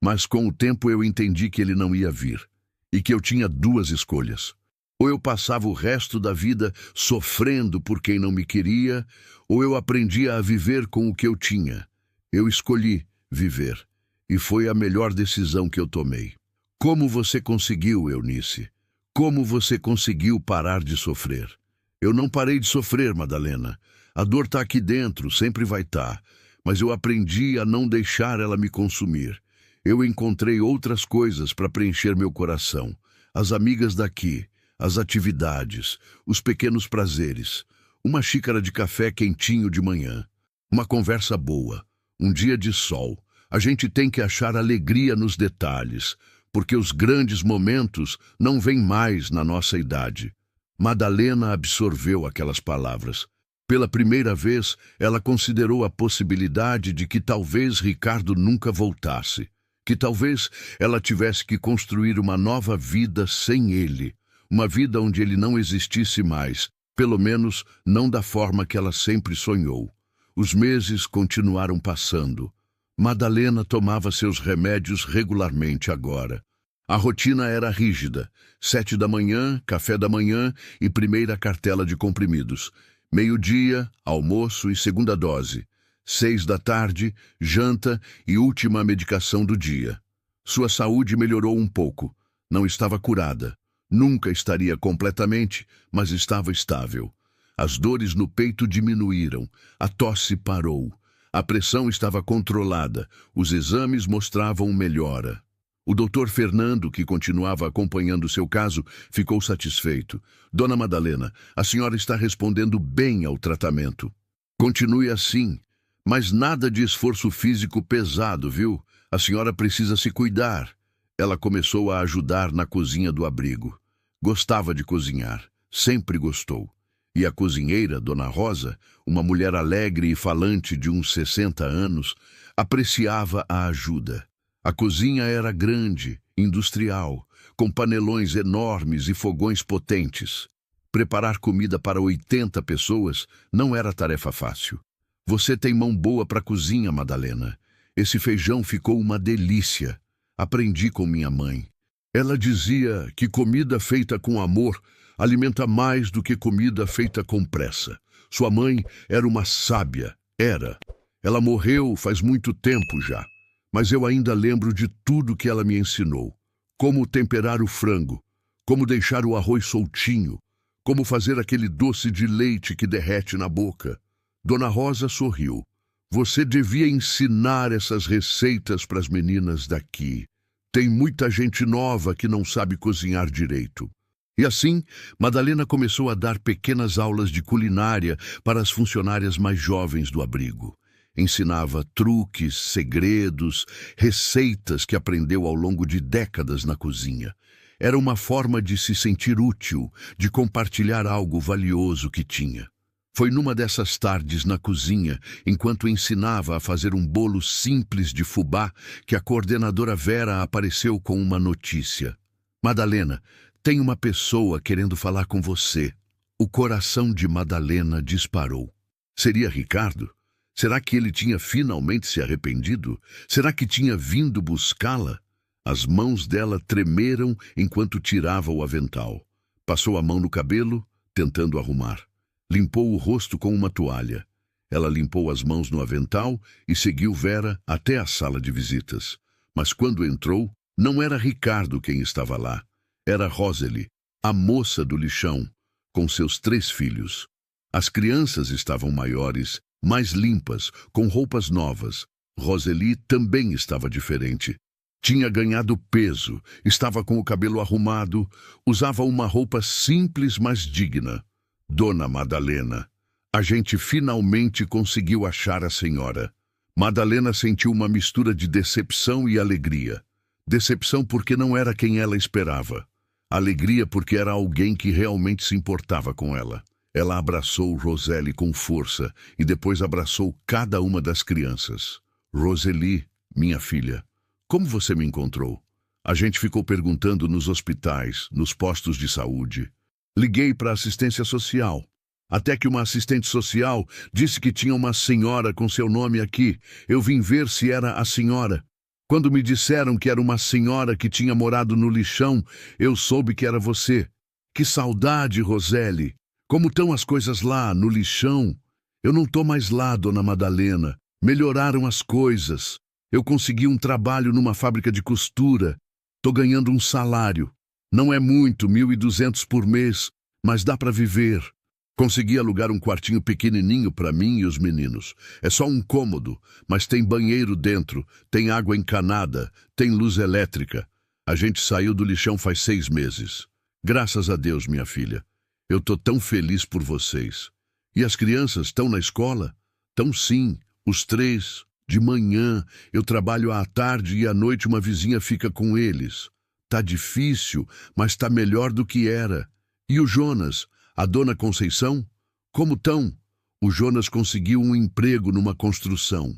mas com o tempo eu entendi que ele não ia vir e que eu tinha 2 escolhas. Ou eu passava o resto da vida sofrendo por quem não me queria, ou eu aprendia a viver com o que eu tinha. Eu escolhi viver, e foi a melhor decisão que eu tomei. Como você conseguiu, Eunice? Como você conseguiu parar de sofrer? Eu não parei de sofrer, Madalena. A dor está aqui dentro, sempre vai estar. Mas eu aprendi a não deixar ela me consumir. Eu encontrei outras coisas para preencher meu coração. As amigas daqui, as atividades, os pequenos prazeres, uma xícara de café quentinho de manhã, uma conversa boa, um dia de sol. A gente tem que achar alegria nos detalhes, porque os grandes momentos não vêm mais na nossa idade. Madalena absorveu aquelas palavras. Pela primeira vez, ela considerou a possibilidade de que talvez Ricardo nunca voltasse, que talvez ela tivesse que construir uma nova vida sem ele, uma vida onde ele não existisse mais, pelo menos não da forma que ela sempre sonhou. Os meses continuaram passando. Madalena tomava seus remédios regularmente agora. A rotina era rígida. 7 da manhã, café da manhã e primeira cartela de comprimidos. Meio-dia, almoço e segunda dose. 6 da tarde, janta e última medicação do dia. Sua saúde melhorou um pouco. Não estava curada. Nunca estaria completamente, mas estava estável. As dores no peito diminuíram. A tosse parou. A pressão estava controlada. Os exames mostravam melhora. O doutor Fernando, que continuava acompanhando seu caso, ficou satisfeito. Dona Madalena, a senhora está respondendo bem ao tratamento. Continue assim, mas nada de esforço físico pesado, viu? A senhora precisa se cuidar. Ela começou a ajudar na cozinha do abrigo. Gostava de cozinhar, sempre gostou. E a cozinheira, Dona Rosa, uma mulher alegre e falante de uns 60 anos, apreciava a ajuda. A cozinha era grande, industrial, com panelões enormes e fogões potentes. Preparar comida para 80 pessoas não era tarefa fácil. Você tem mão boa para a cozinha, Madalena. Esse feijão ficou uma delícia. Aprendi com minha mãe. Ela dizia que comida feita com amor alimenta mais do que comida feita com pressa. Sua mãe era uma sábia, era. Ela morreu faz muito tempo já, mas eu ainda lembro de tudo que ela me ensinou. Como temperar o frango, como deixar o arroz soltinho, como fazer aquele doce de leite que derrete na boca. Dona Rosa sorriu. Você devia ensinar essas receitas para as meninas daqui. Tem muita gente nova que não sabe cozinhar direito. E assim, Madalena começou a dar pequenas aulas de culinária para as funcionárias mais jovens do abrigo. Ensinava truques, segredos, receitas que aprendeu ao longo de décadas na cozinha. Era uma forma de se sentir útil, de compartilhar algo valioso que tinha. Foi numa dessas tardes na cozinha, enquanto ensinava a fazer um bolo simples de fubá, que a coordenadora Vera apareceu com uma notícia. Madalena, tem uma pessoa querendo falar com você. O coração de Madalena disparou. Seria Ricardo? Será que ele tinha finalmente se arrependido? Será que tinha vindo buscá-la? As mãos dela tremeram enquanto tirava o avental. Passou a mão no cabelo, tentando arrumar. Limpou o rosto com uma toalha. Ela limpou as mãos no avental e seguiu Vera até a sala de visitas. Mas quando entrou, não era Ricardo quem estava lá. Era Roseli, a moça do lixão, com seus 3 filhos. As crianças estavam maiores, mais limpas, com roupas novas. Roseli também estava diferente. Tinha ganhado peso, estava com o cabelo arrumado, usava uma roupa simples, mas digna. Dona Madalena. A gente finalmente conseguiu achar a senhora. Madalena sentiu uma mistura de decepção e alegria. Decepção porque não era quem ela esperava. Alegria porque era alguém que realmente se importava com ela. Ela abraçou Roseli com força e depois abraçou cada uma das crianças. Roseli, minha filha, como você me encontrou? A gente ficou perguntando nos hospitais, nos postos de saúde. Liguei para a assistência social. Até que uma assistente social disse que tinha uma senhora com seu nome aqui. Eu vim ver se era a senhora. Quando me disseram que era uma senhora que tinha morado no lixão, eu soube que era você. Que saudade, Roseli! Como estão as coisas lá, no lixão? Eu não estou mais lá, Dona Madalena. Melhoraram as coisas. Eu consegui um trabalho numa fábrica de costura. Estou ganhando um salário. Não é muito, 1.200 por mês, mas dá para viver. Consegui alugar um quartinho pequenininho para mim e os meninos. É só um cômodo, mas tem banheiro dentro, tem água encanada, tem luz elétrica. A gente saiu do lixão faz 6 meses. Graças a Deus, minha filha. Eu tô tão feliz por vocês. E as crianças estão na escola? Estão sim, os 3. De manhã, eu trabalho à tarde e à noite uma vizinha fica com eles. Tá difícil, mas tá melhor do que era. E o Jonas? A dona Conceição? Como tão? O Jonas conseguiu um emprego numa construção.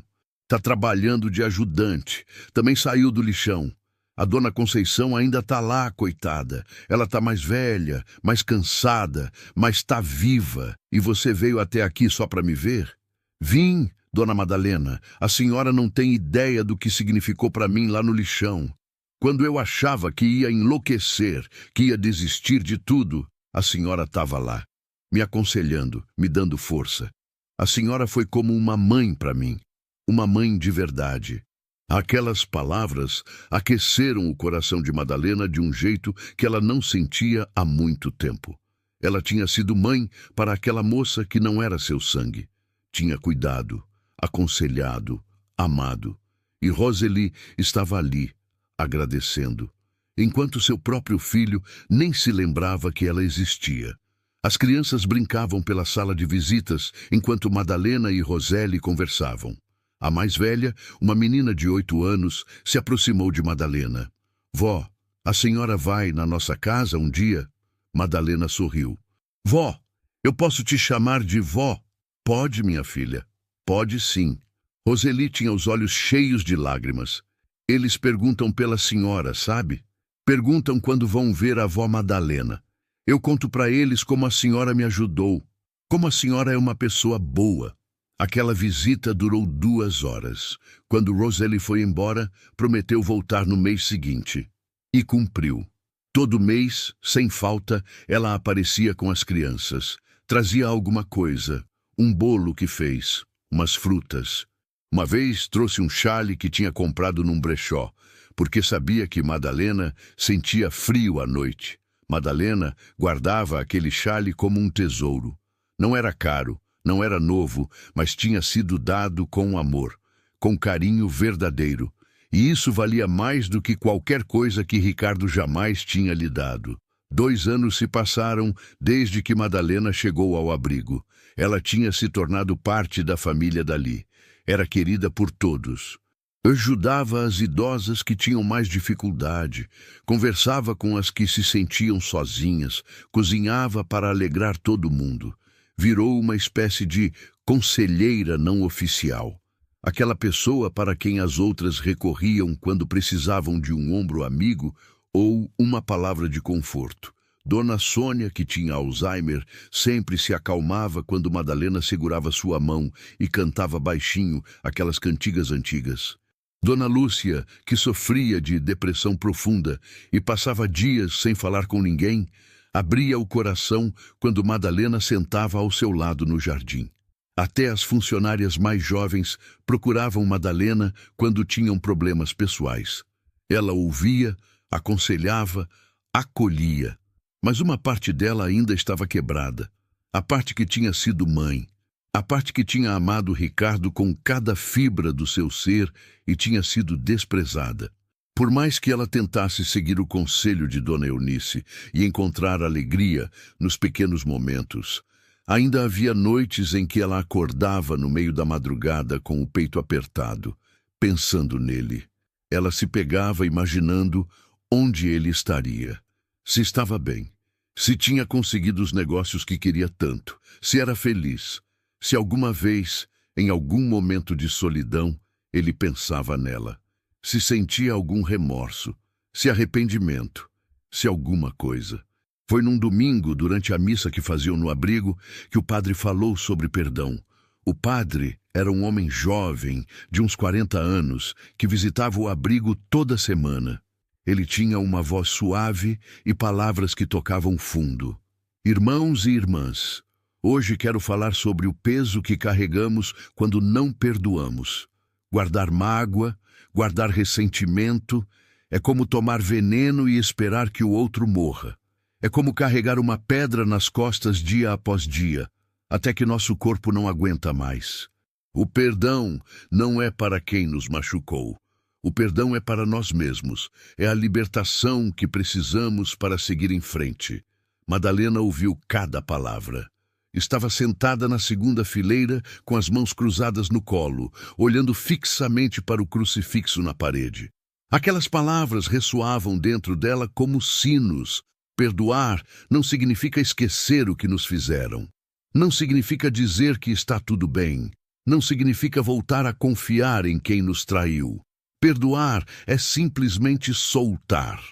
Tá trabalhando de ajudante. Também saiu do lixão. A dona Conceição ainda tá lá, coitada. Ela tá mais velha, mais cansada, mas tá viva. E você veio até aqui só para me ver? Vim, Dona Madalena. A senhora não tem ideia do que significou para mim lá no lixão. Quando eu achava que ia enlouquecer, que ia desistir de tudo, a senhora estava lá, me aconselhando, me dando força. A senhora foi como uma mãe para mim, uma mãe de verdade. Aquelas palavras aqueceram o coração de Madalena de um jeito que ela não sentia há muito tempo. Ela tinha sido mãe para aquela moça que não era seu sangue. Tinha cuidado, aconselhado, amado. E Roseli estava ali, agradecendo, enquanto seu próprio filho nem se lembrava que ela existia. As crianças brincavam pela sala de visitas enquanto Madalena e Roseli conversavam. A mais velha, uma menina de 8 anos, se aproximou de Madalena. Vó, a senhora vai na nossa casa um dia? Madalena sorriu. Vó, eu posso te chamar de vó? Pode, minha filha. Pode sim. Roseli tinha os olhos cheios de lágrimas. Eles perguntam pela senhora, sabe? Perguntam quando vão ver a avó Madalena. Eu conto para eles como a senhora me ajudou, como a senhora é uma pessoa boa. Aquela visita durou 2 horas. Quando Roseli foi embora, prometeu voltar no mês seguinte. E cumpriu. Todo mês, sem falta, ela aparecia com as crianças. Trazia alguma coisa, um bolo que fez, umas frutas. Uma vez trouxe um chale que tinha comprado num brechó, porque sabia que Madalena sentia frio à noite. Madalena guardava aquele chale como um tesouro. Não era caro, não era novo, mas tinha sido dado com amor, com carinho verdadeiro. E isso valia mais do que qualquer coisa que Ricardo jamais tinha lhe dado. 2 anos se passaram desde que Madalena chegou ao abrigo. Ela tinha se tornado parte da família dali. Era querida por todos. Ajudava as idosas que tinham mais dificuldade, conversava com as que se sentiam sozinhas, cozinhava para alegrar todo mundo. Virou uma espécie de conselheira não oficial. Aquela pessoa para quem as outras recorriam quando precisavam de um ombro amigo ou uma palavra de conforto. Dona Sônia, que tinha Alzheimer, sempre se acalmava quando Madalena segurava sua mão e cantava baixinho aquelas cantigas antigas. Dona Lúcia, que sofria de depressão profunda e passava dias sem falar com ninguém, abria o coração quando Madalena sentava ao seu lado no jardim. Até as funcionárias mais jovens procuravam Madalena quando tinham problemas pessoais. Ela ouvia, aconselhava, acolhia. Mas uma parte dela ainda estava quebrada. A parte que tinha sido mãe. A parte que tinha amado Ricardo com cada fibra do seu ser e tinha sido desprezada. Por mais que ela tentasse seguir o conselho de Dona Eunice e encontrar alegria nos pequenos momentos, ainda havia noites em que ela acordava no meio da madrugada com o peito apertado, pensando nele. Ela se pegava imaginando onde ele estaria, se estava bem, se tinha conseguido os negócios que queria tanto, se era feliz, se alguma vez, em algum momento de solidão, ele pensava nela, se sentia algum remorso, se arrependimento, se alguma coisa. Foi num domingo, durante a missa que faziam no abrigo, que o padre falou sobre perdão. O padre era um homem jovem, de uns 40 anos, que visitava o abrigo toda semana. Ele tinha uma voz suave e palavras que tocavam fundo. Irmãos e irmãs, hoje quero falar sobre o peso que carregamos quando não perdoamos. Guardar mágoa, guardar ressentimento, é como tomar veneno e esperar que o outro morra. É como carregar uma pedra nas costas dia após dia, até que nosso corpo não aguenta mais. O perdão não é para quem nos machucou. O perdão é para nós mesmos. É a libertação que precisamos para seguir em frente. Madalena ouviu cada palavra. Estava sentada na segunda fileira, com as mãos cruzadas no colo, olhando fixamente para o crucifixo na parede. Aquelas palavras ressoavam dentro dela como sinos. Perdoar não significa esquecer o que nos fizeram. Não significa dizer que está tudo bem. Não significa voltar a confiar em quem nos traiu. Perdoar é simplesmente soltar.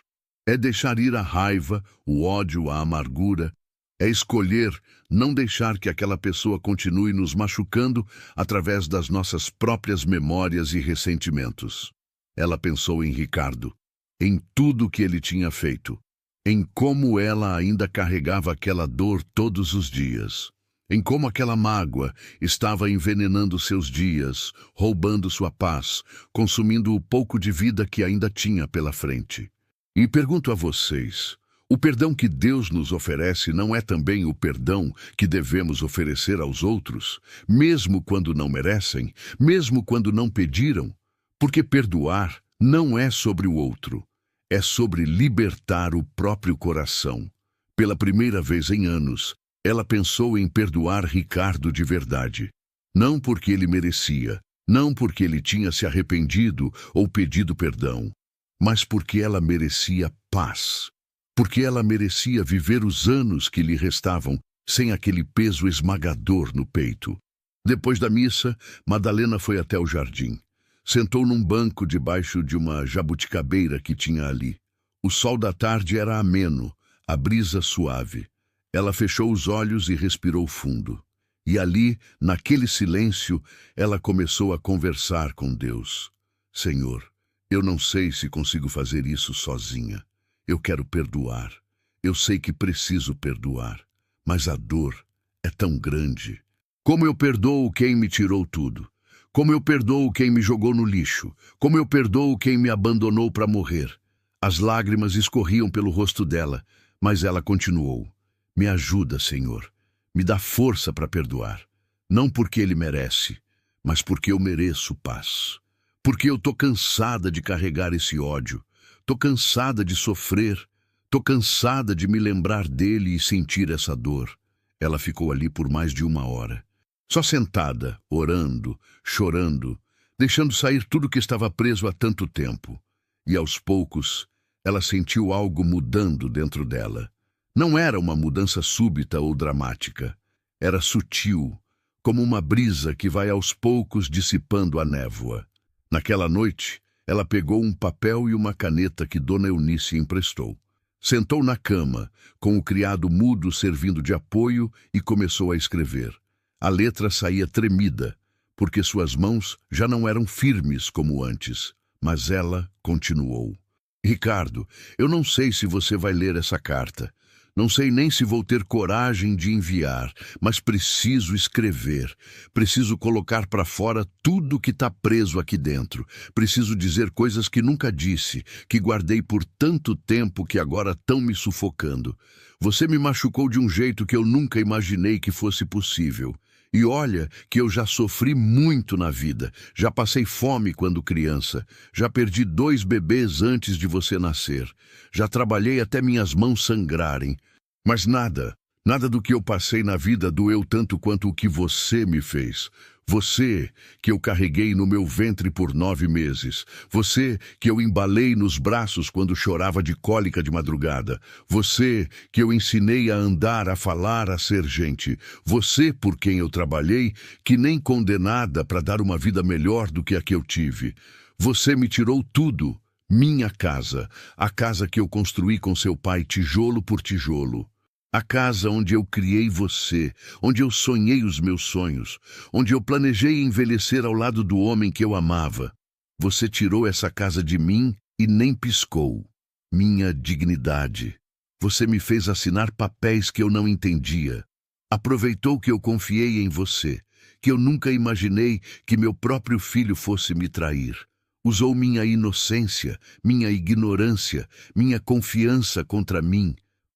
É deixar ir a raiva, o ódio, a amargura. É escolher não deixar que aquela pessoa continue nos machucando através das nossas próprias memórias e ressentimentos. Ela pensou em Ricardo, em tudo que ele tinha feito, em como ela ainda carregava aquela dor todos os dias, em como aquela mágoa estava envenenando seus dias, roubando sua paz, consumindo o pouco de vida que ainda tinha pela frente. E pergunto a vocês, o perdão que Deus nos oferece não é também o perdão que devemos oferecer aos outros, mesmo quando não merecem, mesmo quando não pediram? Porque perdoar não é sobre o outro, é sobre libertar o próprio coração. Pela primeira vez em anos, ela pensou em perdoar Ricardo de verdade. Não porque ele merecia, não porque ele tinha se arrependido ou pedido perdão, mas porque ela merecia paz. Porque ela merecia viver os anos que lhe restavam sem aquele peso esmagador no peito. Depois da missa, Madalena foi até o jardim. Sentou num banco debaixo de uma jabuticabeira que tinha ali. O sol da tarde era ameno, a brisa suave. Ela fechou os olhos e respirou fundo. E ali, naquele silêncio, ela começou a conversar com Deus. Senhor, eu não sei se consigo fazer isso sozinha. Eu quero perdoar. Eu sei que preciso perdoar. Mas a dor é tão grande. Como eu perdoo quem me tirou tudo? Como eu perdoo quem me jogou no lixo? Como eu perdoo quem me abandonou para morrer? As lágrimas escorriam pelo rosto dela, mas ela continuou. Me ajuda, Senhor. Me dá força para perdoar. Não porque Ele merece, mas porque eu mereço paz. Porque eu tô cansada de carregar esse ódio. Tô cansada de sofrer. Tô cansada de me lembrar dele e sentir essa dor. Ela ficou ali por mais de 1 hora. Só sentada, orando, chorando, deixando sair tudo que estava preso há tanto tempo. E aos poucos, ela sentiu algo mudando dentro dela. Não era uma mudança súbita ou dramática. Era sutil, como uma brisa que vai aos poucos dissipando a névoa. Naquela noite, ela pegou um papel e uma caneta que Dona Eunice emprestou. Sentou na cama, com o criado mudo servindo de apoio e começou a escrever. A letra saía tremida, porque suas mãos já não eram firmes como antes, mas ela continuou. Ricardo, eu não sei se você vai ler essa carta. Não sei nem se vou ter coragem de enviar, mas preciso escrever. Preciso colocar para fora tudo que está preso aqui dentro. Preciso dizer coisas que nunca disse, que guardei por tanto tempo que agora estão me sufocando. Você me machucou de um jeito que eu nunca imaginei que fosse possível. E olha que eu já sofri muito na vida. Já passei fome quando criança. Já perdi 2 bebês antes de você nascer. Já trabalhei até minhas mãos sangrarem. Mas nada do que eu passei na vida doeu tanto quanto o que você me fez. Você, que eu carreguei no meu ventre por 9 meses. Você, que eu embalei nos braços quando chorava de cólica de madrugada. Você, que eu ensinei a andar, a falar, a ser gente. Você, por quem eu trabalhei, que nem condenada para dar uma vida melhor do que a que eu tive. Você me tirou tudo. Minha casa, a casa que eu construí com seu pai tijolo por tijolo. A casa onde eu criei você, onde eu sonhei os meus sonhos, onde eu planejei envelhecer ao lado do homem que eu amava. Você tirou essa casa de mim e nem piscou. Minha dignidade. Você me fez assinar papéis que eu não entendia. Aproveitou que eu confiei em você, que eu nunca imaginei que meu próprio filho fosse me trair. Usou minha inocência, minha ignorância, minha confiança contra mim.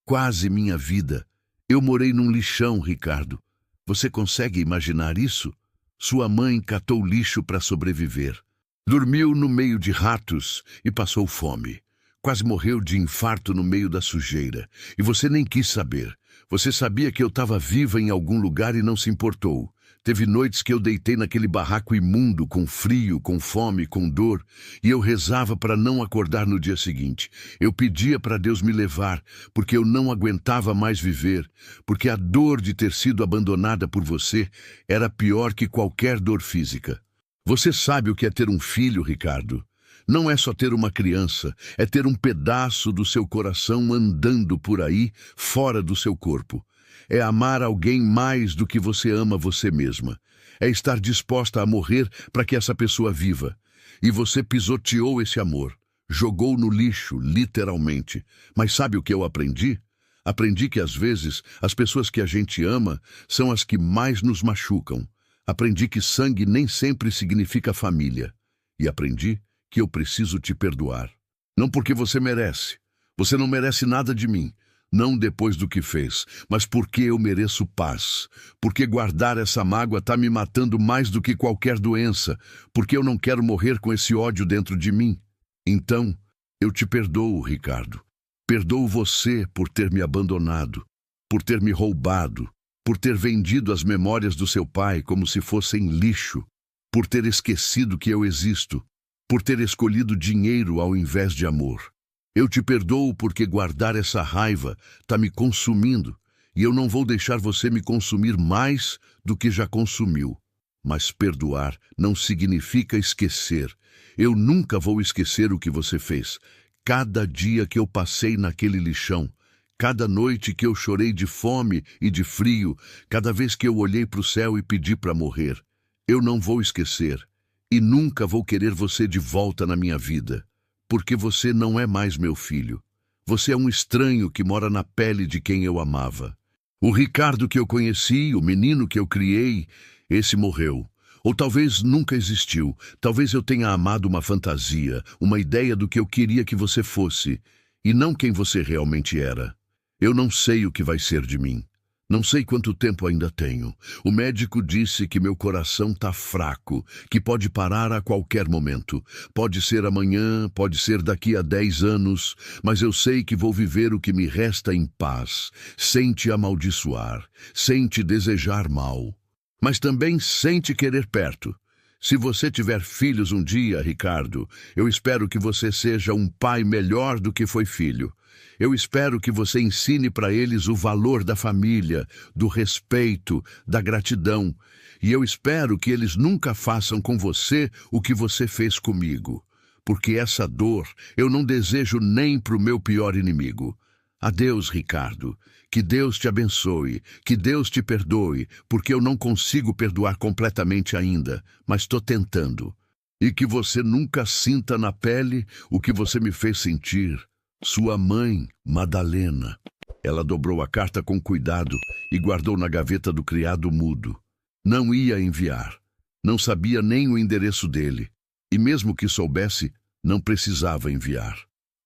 Quase minha vida. Eu morei num lixão, Ricardo. Você consegue imaginar isso? Sua mãe catou lixo para sobreviver. Dormiu no meio de ratos e passou fome. Quase morreu de infarto no meio da sujeira. E você nem quis saber. Você sabia que eu estava viva em algum lugar e não se importou. Teve noites que eu deitei naquele barraco imundo, com frio, com fome, com dor, e eu rezava para não acordar no dia seguinte. Eu pedia para Deus me levar, porque eu não aguentava mais viver, porque a dor de ter sido abandonada por você era pior que qualquer dor física. Você sabe o que é ter um filho, Ricardo? Não é só ter uma criança, é ter um pedaço do seu coração andando por aí, fora do seu corpo. É amar alguém mais do que você ama você mesma. É estar disposta a morrer para que essa pessoa viva. E você pisoteou esse amor. Jogou no lixo, literalmente. Mas sabe o que eu aprendi? Aprendi que às vezes as pessoas que a gente ama são as que mais nos machucam. Aprendi que sangue nem sempre significa família. E aprendi que eu preciso te perdoar. Não porque você merece. Você não merece nada de mim. Não depois do que fez, mas porque eu mereço paz. Porque guardar essa mágoa está me matando mais do que qualquer doença. Porque eu não quero morrer com esse ódio dentro de mim. Então, eu te perdoo, Ricardo. Perdoo você por ter me abandonado, por ter me roubado, por ter vendido as memórias do seu pai como se fossem lixo, por ter esquecido que eu existo, por ter escolhido dinheiro ao invés de amor. Eu te perdoo porque guardar essa raiva está me consumindo e eu não vou deixar você me consumir mais do que já consumiu. Mas perdoar não significa esquecer. Eu nunca vou esquecer o que você fez. Cada dia que eu passei naquele lixão, cada noite que eu chorei de fome e de frio, cada vez que eu olhei para o céu e pedi para morrer, eu não vou esquecer e nunca vou querer você de volta na minha vida. Porque você não é mais meu filho. Você é um estranho que mora na pele de quem eu amava. O Ricardo que eu conheci, o menino que eu criei, esse morreu. Ou talvez nunca existiu. Talvez eu tenha amado uma fantasia, uma ideia do que eu queria que você fosse, e não quem você realmente era. Eu não sei o que vai ser de mim. Não sei quanto tempo ainda tenho. O médico disse que meu coração está fraco, que pode parar a qualquer momento. Pode ser amanhã, pode ser daqui a 10 anos, mas eu sei que vou viver o que me resta em paz, sem te amaldiçoar, sem te desejar mal, mas também sem te querer perto. Se você tiver filhos um dia, Ricardo, eu espero que você seja um pai melhor do que foi filho. Eu espero que você ensine para eles o valor da família, do respeito, da gratidão. E eu espero que eles nunca façam com você o que você fez comigo. Porque essa dor eu não desejo nem para o meu pior inimigo. Adeus, Ricardo. Que Deus te abençoe, que Deus te perdoe, porque eu não consigo perdoar completamente ainda, mas estou tentando. E que você nunca sinta na pele o que você me fez sentir. Sua mãe, Madalena. Ela dobrou a carta com cuidado e guardou na gaveta do criado mudo. Não ia enviar. Não sabia nem o endereço dele. E mesmo que soubesse, não precisava enviar.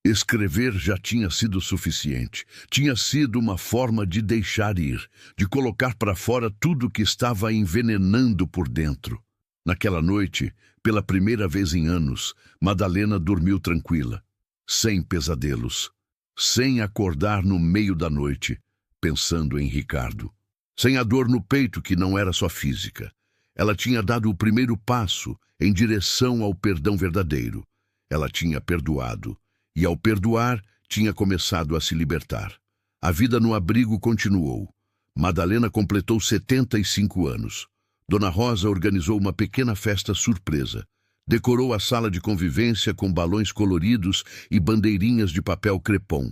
Escrever já tinha sido suficiente. Tinha sido uma forma de deixar ir, de colocar para fora tudo que estava envenenando por dentro. Naquela noite, pela primeira vez em anos, Madalena dormiu tranquila, sem pesadelos, sem acordar no meio da noite, pensando em Ricardo. Sem a dor no peito que não era só física. Ela tinha dado o primeiro passo em direção ao perdão verdadeiro. Ela tinha perdoado. E ao perdoar, tinha começado a se libertar. A vida no abrigo continuou. Madalena completou 75 anos. Dona Rosa organizou uma pequena festa surpresa. Decorou a sala de convivência com balões coloridos e bandeirinhas de papel crepom.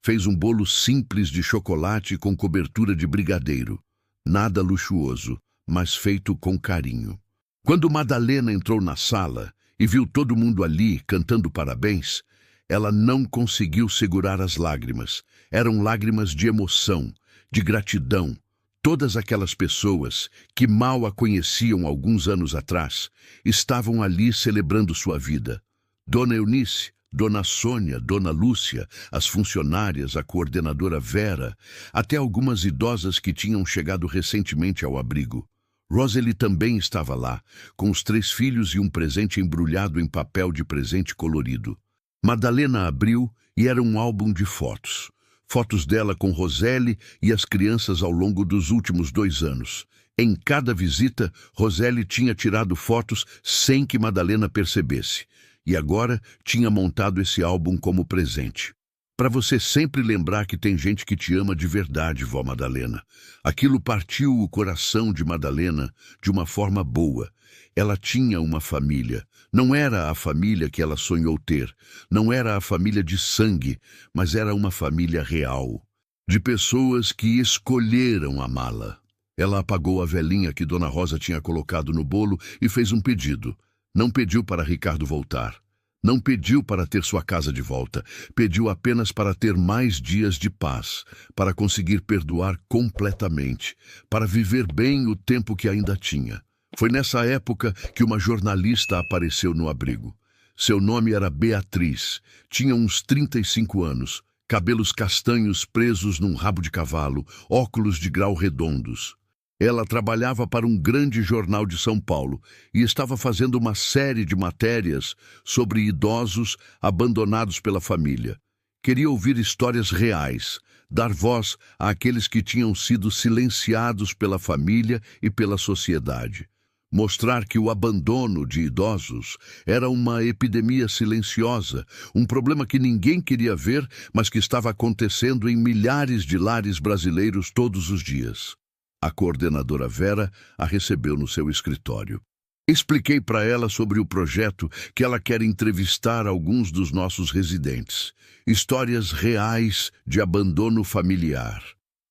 Fez um bolo simples de chocolate com cobertura de brigadeiro. Nada luxuoso, mas feito com carinho. Quando Madalena entrou na sala e viu todo mundo ali cantando parabéns, ela não conseguiu segurar as lágrimas. Eram lágrimas de emoção, de gratidão. Todas aquelas pessoas que mal a conheciam alguns anos atrás estavam ali celebrando sua vida. Dona Eunice, Dona Sônia, Dona Lúcia, as funcionárias, a coordenadora Vera, até algumas idosas que tinham chegado recentemente ao abrigo. Rosalie também estava lá, com os 3 filhos e um presente embrulhado em papel de presente colorido. Madalena abriu e era um álbum de fotos. Fotos dela com Roseli e as crianças ao longo dos últimos 2 anos. Em cada visita, Roseli tinha tirado fotos sem que Madalena percebesse. E agora tinha montado esse álbum como presente. Para você sempre lembrar que tem gente que te ama de verdade, vó Madalena. Aquilo partiu o coração de Madalena de uma forma boa. Ela tinha uma família. Não era a família que ela sonhou ter. Não era a família de sangue, mas era uma família real. De pessoas que escolheram amá-la. Ela apagou a velinha que Dona Rosa tinha colocado no bolo e fez um pedido. Não pediu para Ricardo voltar. Não pediu para ter sua casa de volta. Pediu apenas para ter mais dias de paz, para conseguir perdoar completamente, para viver bem o tempo que ainda tinha. Foi nessa época que uma jornalista apareceu no abrigo. Seu nome era Beatriz. Tinha uns 35 anos, cabelos castanhos presos num rabo de cavalo, óculos de grau redondos. Ela trabalhava para um grande jornal de São Paulo e estava fazendo uma série de matérias sobre idosos abandonados pela família. Queria ouvir histórias reais, dar voz àqueles que tinham sido silenciados pela família e pela sociedade. Mostrar que o abandono de idosos era uma epidemia silenciosa, um problema que ninguém queria ver, mas que estava acontecendo em milhares de lares brasileiros todos os dias. A coordenadora Vera a recebeu no seu escritório. Expliquei para ela sobre o projeto que ela quer entrevistar alguns dos nossos residentes. Histórias reais de abandono familiar.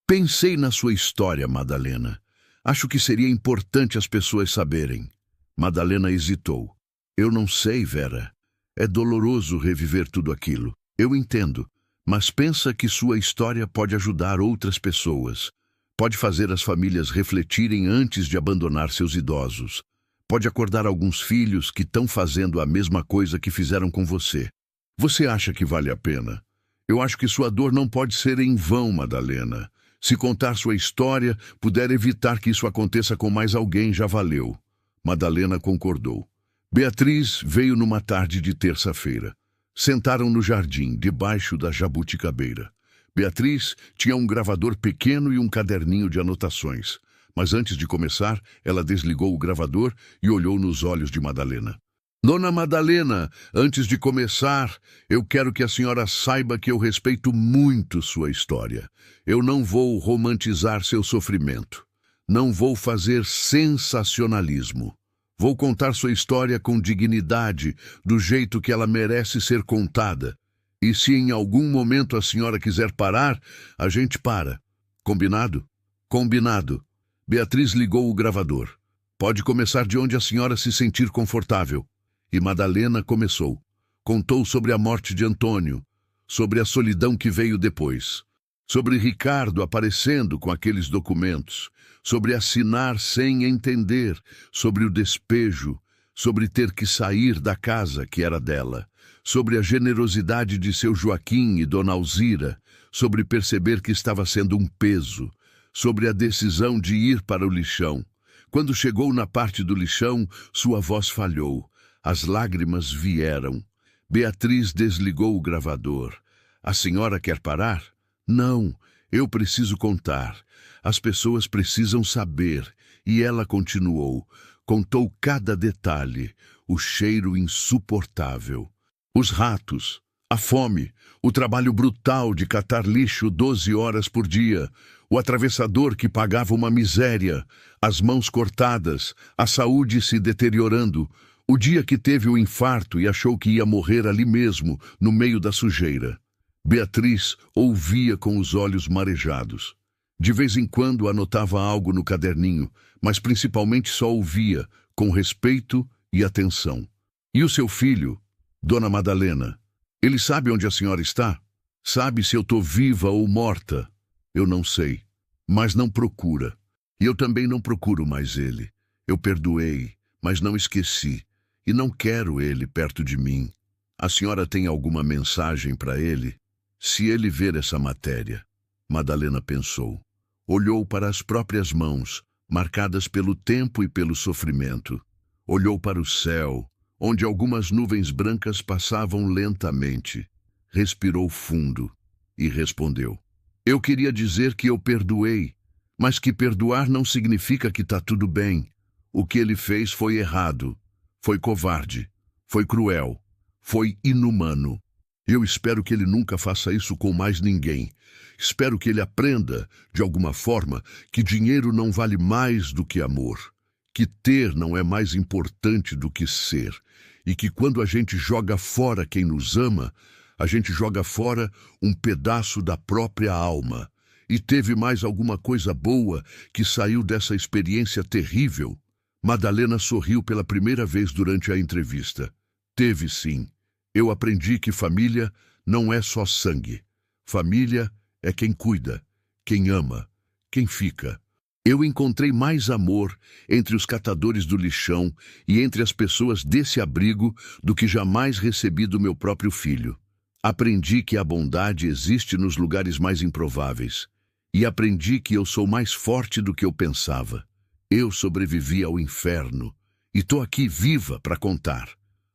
Pensei na sua história, Madalena. Acho que seria importante as pessoas saberem. Madalena hesitou. Eu não sei, Vera. É doloroso reviver tudo aquilo. Eu entendo. Mas pensa que sua história pode ajudar outras pessoas. Pode fazer as famílias refletirem antes de abandonar seus idosos. Pode acordar alguns filhos que estão fazendo a mesma coisa que fizeram com você. Você acha que vale a pena? Eu acho que sua dor não pode ser em vão, Madalena. Se contar sua história, puder evitar que isso aconteça com mais alguém, já valeu. Madalena concordou. Beatriz veio numa tarde de terça-feira. Sentaram no jardim, debaixo da jabuticabeira. Beatriz tinha um gravador pequeno e um caderninho de anotações. Mas antes de começar, ela desligou o gravador e olhou nos olhos de Madalena. Dona Madalena, antes de começar, eu quero que a senhora saiba que eu respeito muito sua história. Eu não vou romantizar seu sofrimento. Não vou fazer sensacionalismo. Vou contar sua história com dignidade, do jeito que ela merece ser contada. E se em algum momento a senhora quiser parar, a gente para. Combinado? Combinado. Beatriz ligou o gravador. Pode começar de onde a senhora se sentir confortável. E Madalena começou. Contou sobre a morte de Antônio, sobre a solidão que veio depois, sobre Ricardo aparecendo com aqueles documentos, sobre assinar sem entender, sobre o despejo, sobre ter que sair da casa que era dela, sobre a generosidade de seu Joaquim e Dona Alzira, sobre perceber que estava sendo um peso, sobre a decisão de ir para o lixão. Quando chegou na parte do lixão, sua voz falhou. As lágrimas vieram. Beatriz desligou o gravador. A senhora quer parar? Não, eu preciso contar. As pessoas precisam saber. E ela continuou. Contou cada detalhe. O cheiro insuportável. Os ratos, a fome, o trabalho brutal de catar lixo 12 horas por dia, o atravessador que pagava uma miséria, as mãos cortadas, a saúde se deteriorando, o dia que teve o infarto e achou que ia morrer ali mesmo, no meio da sujeira. Beatriz ouvia com os olhos marejados. De vez em quando anotava algo no caderninho, mas principalmente só ouvia, com respeito e atenção. E o seu filho, Dona Madalena, ele sabe onde a senhora está? Sabe se eu estou viva ou morta? Eu não sei, mas não procura. E eu também não procuro mais ele. Eu perdoei, mas não esqueci. E não quero ele perto de mim. A senhora tem alguma mensagem para ele? Se ele ver essa matéria. Madalena pensou. Olhou para as próprias mãos, marcadas pelo tempo e pelo sofrimento. Olhou para o céu, onde algumas nuvens brancas passavam lentamente. Respirou fundo e respondeu. Eu queria dizer que eu perdoei, mas que perdoar não significa que está tudo bem. O que ele fez foi errado, foi covarde, foi cruel, foi inumano. Eu espero que ele nunca faça isso com mais ninguém. Espero que ele aprenda, de alguma forma, que dinheiro não vale mais do que amor, que ter não é mais importante do que ser, e que quando a gente joga fora quem nos ama, a gente joga fora um pedaço da própria alma. E teve mais alguma coisa boa que saiu dessa experiência terrível? Madalena sorriu pela primeira vez durante a entrevista. Teve sim. Eu aprendi que família não é só sangue. Família é quem cuida, quem ama, quem fica. Eu encontrei mais amor entre os catadores do lixão e entre as pessoas desse abrigo do que jamais recebi do meu próprio filho. Aprendi que a bondade existe nos lugares mais improváveis. E aprendi que eu sou mais forte do que eu pensava. Eu sobrevivi ao inferno e estou aqui viva para contar.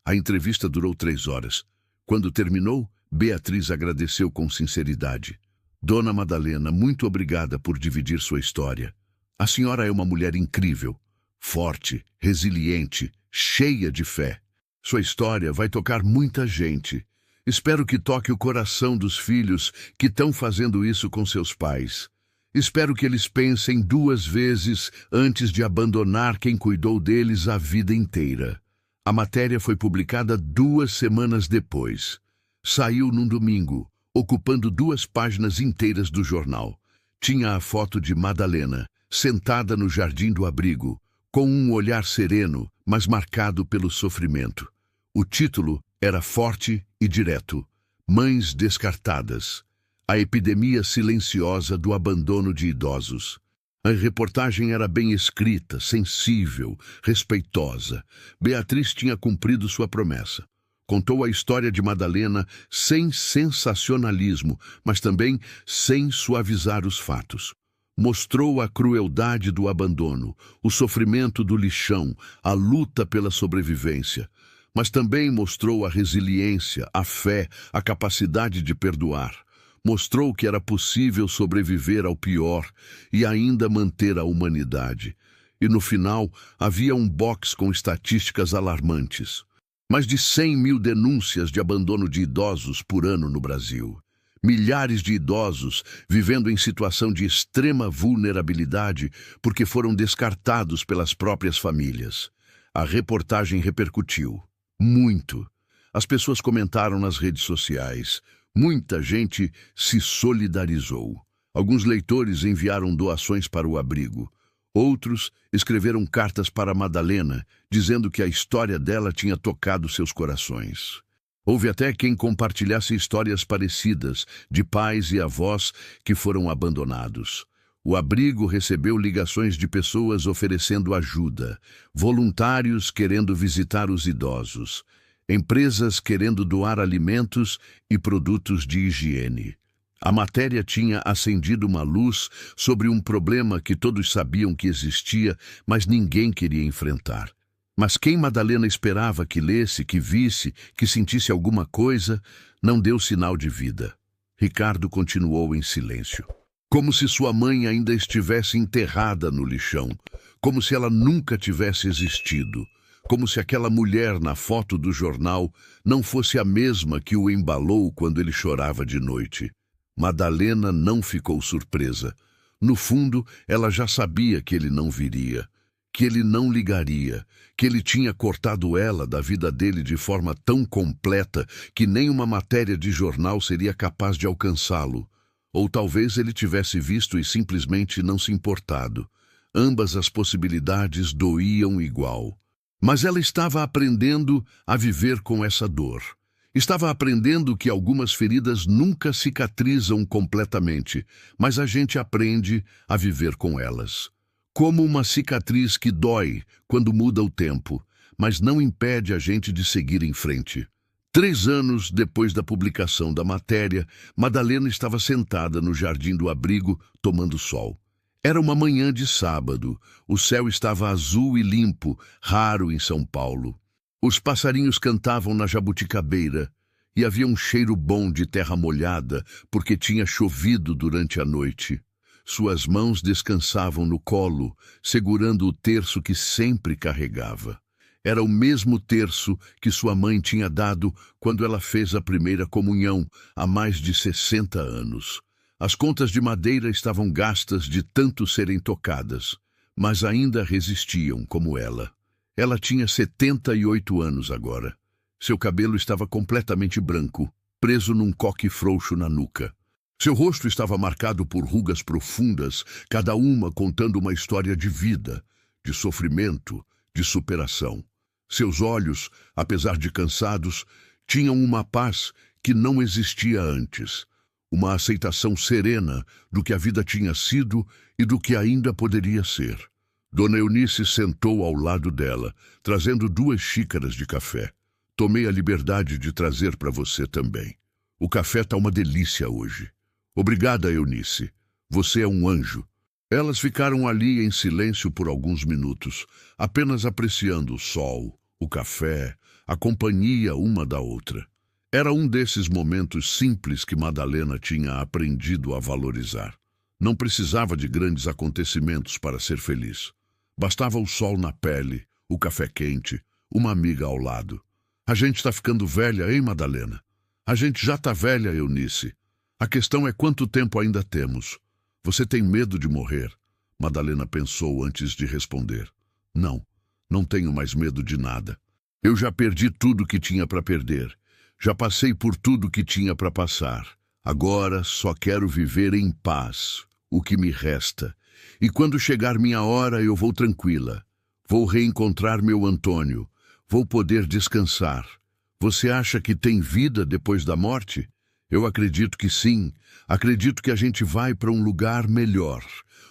A entrevista durou 3 horas. Quando terminou, Beatriz agradeceu com sinceridade. Dona Madalena, muito obrigada por dividir sua história. A senhora é uma mulher incrível, forte, resiliente, cheia de fé. Sua história vai tocar muita gente. Espero que toque o coração dos filhos que estão fazendo isso com seus pais. Espero que eles pensem 2 vezes antes de abandonar quem cuidou deles a vida inteira. A matéria foi publicada 2 semanas depois. Saiu num domingo, ocupando 2 páginas inteiras do jornal. Tinha a foto de Madalena, sentada no jardim do abrigo, com um olhar sereno, mas marcado pelo sofrimento. O título era forte e direto: Mães descartadas. A epidemia silenciosa do abandono de idosos. A reportagem era bem escrita, sensível, respeitosa. Beatriz tinha cumprido sua promessa. Contou a história de Madalena sem sensacionalismo, mas também sem suavizar os fatos. Mostrou a crueldade do abandono, o sofrimento do lixão, a luta pela sobrevivência. Mas também mostrou a resiliência, a fé, a capacidade de perdoar. Mostrou que era possível sobreviver ao pior e ainda manter a humanidade. E no final, havia um box com estatísticas alarmantes. Mais de 100 mil denúncias de abandono de idosos por ano no Brasil. Milhares de idosos vivendo em situação de extrema vulnerabilidade porque foram descartados pelas próprias famílias. A reportagem repercutiu. Muito. As pessoas comentaram nas redes sociais. Muita gente se solidarizou. Alguns leitores enviaram doações para o abrigo. Outros escreveram cartas para Madalena, dizendo que a história dela tinha tocado seus corações. Houve até quem compartilhasse histórias parecidas de pais e avós que foram abandonados. O abrigo recebeu ligações de pessoas oferecendo ajuda, voluntários querendo visitar os idosos, empresas querendo doar alimentos e produtos de higiene. A matéria tinha acendido uma luz sobre um problema que todos sabiam que existia, mas ninguém queria enfrentar. Mas quem Madalena esperava que lesse, que visse, que sentisse alguma coisa, não deu sinal de vida. Ricardo continuou em silêncio. Como se sua mãe ainda estivesse enterrada no lixão, como se ela nunca tivesse existido, como se aquela mulher na foto do jornal não fosse a mesma que o embalou quando ele chorava de noite. Madalena não ficou surpresa. No fundo, ela já sabia que ele não viria, que ele não ligaria, que ele tinha cortado ela da vida dele de forma tão completa que nem uma matéria de jornal seria capaz de alcançá-lo. Ou talvez ele tivesse visto e simplesmente não se importado. Ambas as possibilidades doíam igual. Mas ela estava aprendendo a viver com essa dor. Estava aprendendo que algumas feridas nunca cicatrizam completamente, mas a gente aprende a viver com elas. Como uma cicatriz que dói quando muda o tempo, mas não impede a gente de seguir em frente. 3 anos depois da publicação da matéria, Madalena estava sentada no jardim do abrigo, tomando sol. Era uma manhã de sábado. O céu estava azul e limpo, raro em São Paulo. Os passarinhos cantavam na jabuticabeira e havia um cheiro bom de terra molhada porque tinha chovido durante a noite. Suas mãos descansavam no colo, segurando o terço que sempre carregava. Era o mesmo terço que sua mãe tinha dado quando ela fez a primeira comunhão, há mais de 60 anos. As contas de madeira estavam gastas de tanto serem tocadas, mas ainda resistiam como ela. Ela tinha 78 anos agora. Seu cabelo estava completamente branco, preso num coque frouxo na nuca. Seu rosto estava marcado por rugas profundas, cada uma contando uma história de vida, de sofrimento, de superação. Seus olhos, apesar de cansados, tinham uma paz que não existia antes, uma aceitação serena do que a vida tinha sido e do que ainda poderia ser. Dona Eunice sentou ao lado dela, trazendo 2 xícaras de café. Tomei a liberdade de trazer para você também. O café tá uma delícia hoje. Obrigada, Eunice. Você é um anjo. Elas ficaram ali em silêncio por alguns minutos, apenas apreciando o sol, o café, a companhia uma da outra. Era um desses momentos simples que Madalena tinha aprendido a valorizar. Não precisava de grandes acontecimentos para ser feliz. Bastava o sol na pele, o café quente, uma amiga ao lado. A gente está ficando velha, hein, Madalena? A gente já está velha, Eunice. A questão é quanto tempo ainda temos. Você tem medo de morrer? Madalena pensou antes de responder. Não tenho mais medo de nada. Eu já perdi tudo que tinha para perder. Já passei por tudo que tinha para passar. Agora só quero viver em paz, o que me resta. E quando chegar minha hora, eu vou tranquila. Vou reencontrar meu Antônio. Vou poder descansar. Você acha que tem vida depois da morte? Eu acredito que sim. Acredito que a gente vai para um lugar melhor.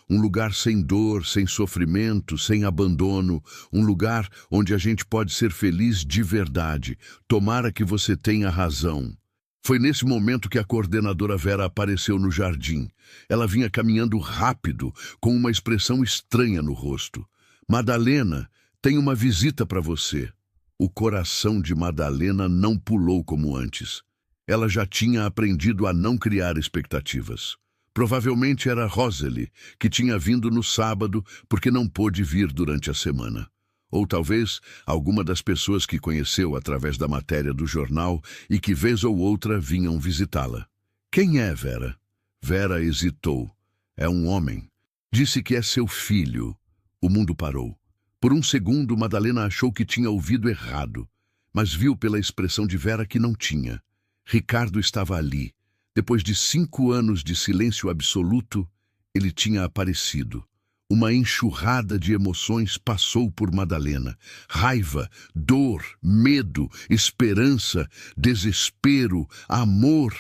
Um lugar sem dor, sem sofrimento, sem abandono. Um lugar onde a gente pode ser feliz de verdade. Tomara que você tenha razão. Foi nesse momento que a coordenadora Vera apareceu no jardim. Ela vinha caminhando rápido, com uma expressão estranha no rosto. Madalena, tem uma visita para você. O coração de Madalena não pulou como antes. Ela já tinha aprendido a não criar expectativas. Provavelmente era Roseli, que tinha vindo no sábado porque não pôde vir durante a semana. Ou talvez alguma das pessoas que conheceu através da matéria do jornal e que vez ou outra vinham visitá-la. Quem é Vera? Vera hesitou. É um homem. Disse que é seu filho. O mundo parou. Por um segundo, Madalena achou que tinha ouvido errado, mas viu pela expressão de Vera que não tinha. Ricardo estava ali. Depois de 5 anos de silêncio absoluto, ele tinha aparecido. Uma enxurrada de emoções passou por Madalena. Raiva, dor, medo, esperança, desespero, amor,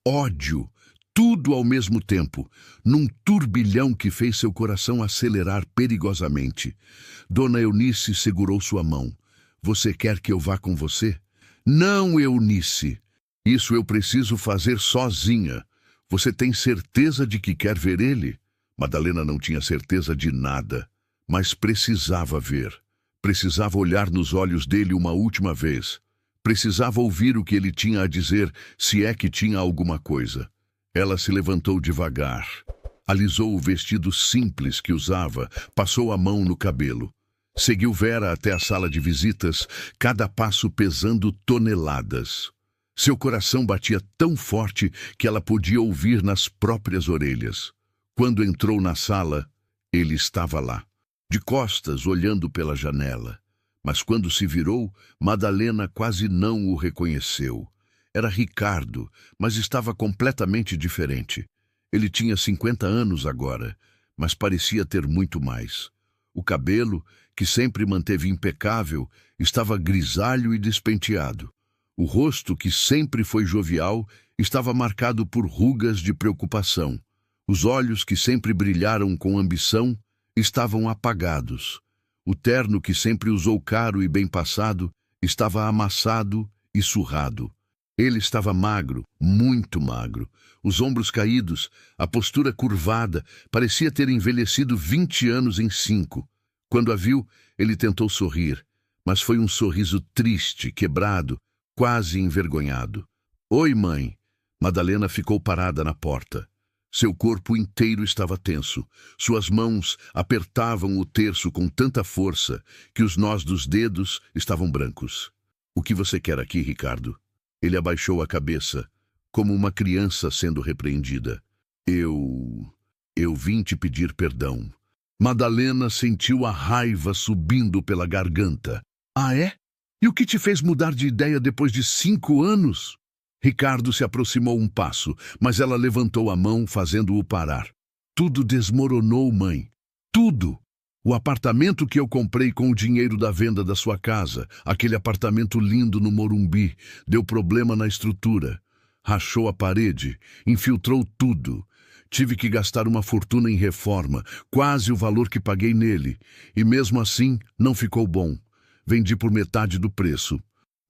ódio. Tudo ao mesmo tempo, num turbilhão que fez seu coração acelerar perigosamente. Dona Eunice segurou sua mão. Você quer que eu vá com você? Não, Eunice. Isso eu preciso fazer sozinha. Você tem certeza de que quer ver ele? Madalena não tinha certeza de nada, mas precisava ver. Precisava olhar nos olhos dele uma última vez. Precisava ouvir o que ele tinha a dizer, se é que tinha alguma coisa. Ela se levantou devagar, alisou o vestido simples que usava, passou a mão no cabelo. Seguiu Vera até a sala de visitas, cada passo pesando toneladas. Seu coração batia tão forte que ela podia ouvir nas próprias orelhas. Quando entrou na sala, ele estava lá, de costas, olhando pela janela. Mas quando se virou, Madalena quase não o reconheceu. Era Ricardo, mas estava completamente diferente. Ele tinha 50 anos agora, mas parecia ter muito mais. O cabelo, que sempre manteve impecável, estava grisalho e despenteado. O rosto, que sempre foi jovial, estava marcado por rugas de preocupação. Os olhos, que sempre brilharam com ambição, estavam apagados. O terno, que sempre usou caro e bem passado, estava amassado e surrado. Ele estava magro, muito magro. Os ombros caídos, a postura curvada, parecia ter envelhecido 20 anos em 5. Quando a viu, ele tentou sorrir, mas foi um sorriso triste, quebrado, quase envergonhado. Oi, mãe. Madalena ficou parada na porta. Seu corpo inteiro estava tenso. Suas mãos apertavam o terço com tanta força que os nós dos dedos estavam brancos. O que você quer aqui, Ricardo? Ele abaixou a cabeça, como uma criança sendo repreendida. Eu vim te pedir perdão. Madalena sentiu a raiva subindo pela garganta. Ah, é? E o que te fez mudar de ideia depois de 5 anos? Ricardo se aproximou um passo, mas ela levantou a mão, fazendo-o parar. Tudo desmoronou, mãe. Tudo! O apartamento que eu comprei com o dinheiro da venda da sua casa, aquele apartamento lindo no Morumbi, deu problema na estrutura. Rachou a parede, infiltrou tudo. Tive que gastar uma fortuna em reforma, quase o valor que paguei nele. E mesmo assim, não ficou bom. Vendi por metade do preço.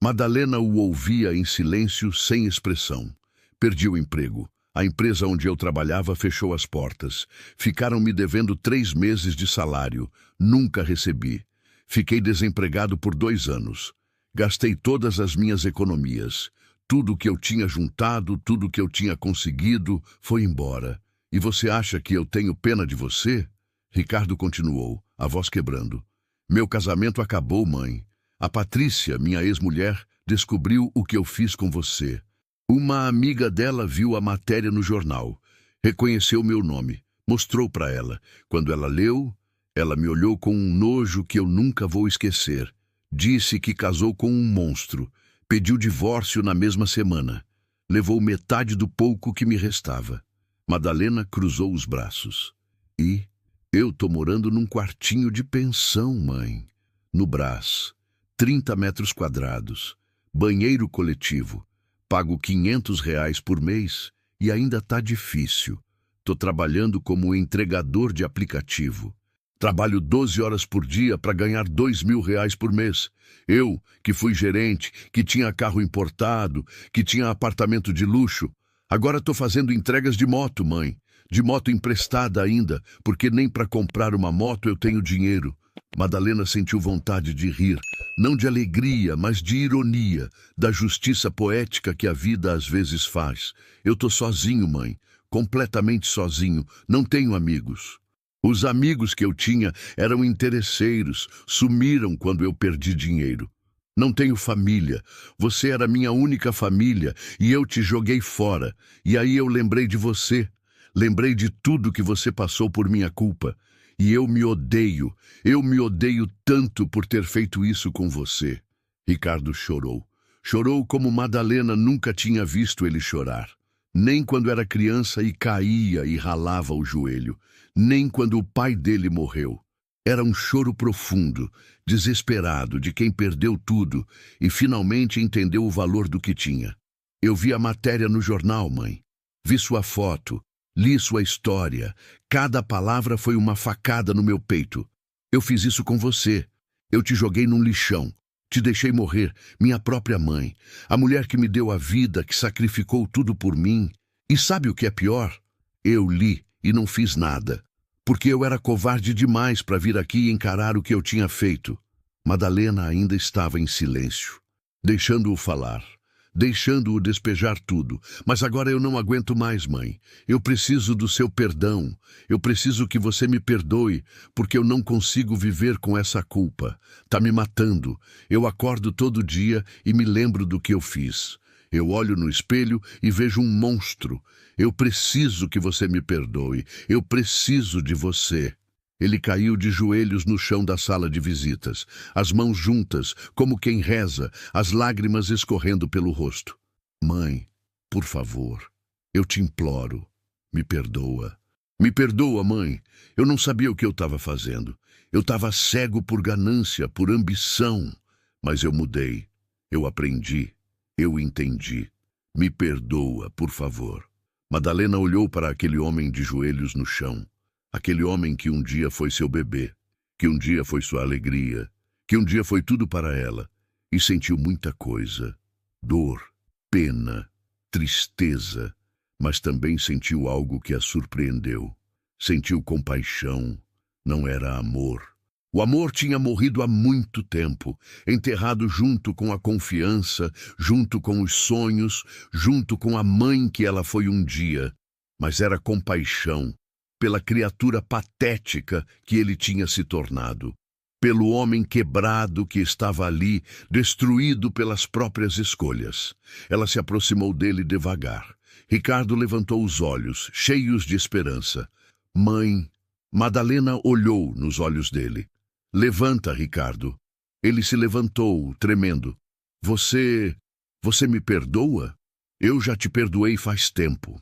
Madalena o ouvia em silêncio, sem expressão. Perdi o emprego. A empresa onde eu trabalhava fechou as portas. Ficaram me devendo 3 meses de salário. Nunca recebi. Fiquei desempregado por 2 anos. Gastei todas as minhas economias. Tudo o que eu tinha juntado, tudo o que eu tinha conseguido, foi embora. E você acha que eu tenho pena de você? Ricardo continuou, a voz quebrando. Meu casamento acabou, mãe. A Patrícia, minha ex-mulher, descobriu o que eu fiz com você. Uma amiga dela viu a matéria no jornal. Reconheceu meu nome. Mostrou para ela. Quando ela leu, ela me olhou com um nojo que eu nunca vou esquecer. Disse que casou com um monstro. Pediu divórcio na mesma semana. Levou metade do pouco que me restava. Madalena cruzou os braços. E eu tô morando num quartinho de pensão, mãe. No Brás. 30 metros quadrados. Banheiro coletivo. Pago R$ 500 por mês e ainda tá difícil. Tô trabalhando como entregador de aplicativo. Trabalho 12 horas por dia para ganhar R$ 2.000 por mês. Eu, que fui gerente, que tinha carro importado, que tinha apartamento de luxo. Agora tô fazendo entregas de moto, mãe. De moto emprestada ainda, porque nem para comprar uma moto eu tenho dinheiro. Madalena sentiu vontade de rir, não de alegria, mas de ironia, da justiça poética que a vida às vezes faz. Eu tô sozinho, mãe, completamente sozinho, não tenho amigos. Os amigos que eu tinha eram interesseiros, sumiram quando eu perdi dinheiro. Não tenho família, você era minha única família e eu te joguei fora. E aí eu lembrei de você, lembrei de tudo que você passou por minha culpa. E eu me odeio tanto por ter feito isso com você. Ricardo chorou. Chorou como Madalena nunca tinha visto ele chorar. Nem quando era criança e caía e ralava o joelho. Nem quando o pai dele morreu. Era um choro profundo, desesperado, de quem perdeu tudo e finalmente entendeu o valor do que tinha. Eu vi a matéria no jornal, mãe. Vi sua foto, li sua história. Cada palavra foi uma facada no meu peito. Eu fiz isso com você. Eu te joguei num lixão. Te deixei morrer, minha própria mãe. A mulher que me deu a vida, que sacrificou tudo por mim. E sabe o que é pior? Eu li e não fiz nada. Porque eu era covarde demais para vir aqui e encarar o que eu tinha feito. Madalena ainda estava em silêncio, deixando-o falar, deixando-o despejar tudo. Mas agora eu não aguento mais, mãe. Eu preciso do seu perdão. Eu preciso que você me perdoe, porque eu não consigo viver com essa culpa. Tá me matando. Eu acordo todo dia e me lembro do que eu fiz. Eu olho no espelho e vejo um monstro. Eu preciso que você me perdoe. Eu preciso de você. Ele caiu de joelhos no chão da sala de visitas, as mãos juntas, como quem reza, as lágrimas escorrendo pelo rosto. Mãe, por favor, eu te imploro, me perdoa. Me perdoa, mãe. Eu não sabia o que eu estava fazendo. Eu estava cego por ganância, por ambição. Mas eu mudei. Eu aprendi. Eu entendi. Me perdoa, por favor. Madalena olhou para aquele homem de joelhos no chão. Aquele homem que um dia foi seu bebê, que um dia foi sua alegria, que um dia foi tudo para ela, e sentiu muita coisa. Dor, pena, tristeza, mas também sentiu algo que a surpreendeu. Sentiu compaixão, não era amor. O amor tinha morrido há muito tempo, enterrado junto com a confiança, junto com os sonhos, junto com a mãe que ela foi um dia. Mas era compaixão pela criatura patética que ele tinha se tornado, pelo homem quebrado que estava ali, destruído pelas próprias escolhas. Ela se aproximou dele devagar. Ricardo levantou os olhos, cheios de esperança. Mãe, Madalena olhou nos olhos dele. Levanta, Ricardo. Ele se levantou, tremendo. Você me perdoa? Eu já te perdoei faz tempo.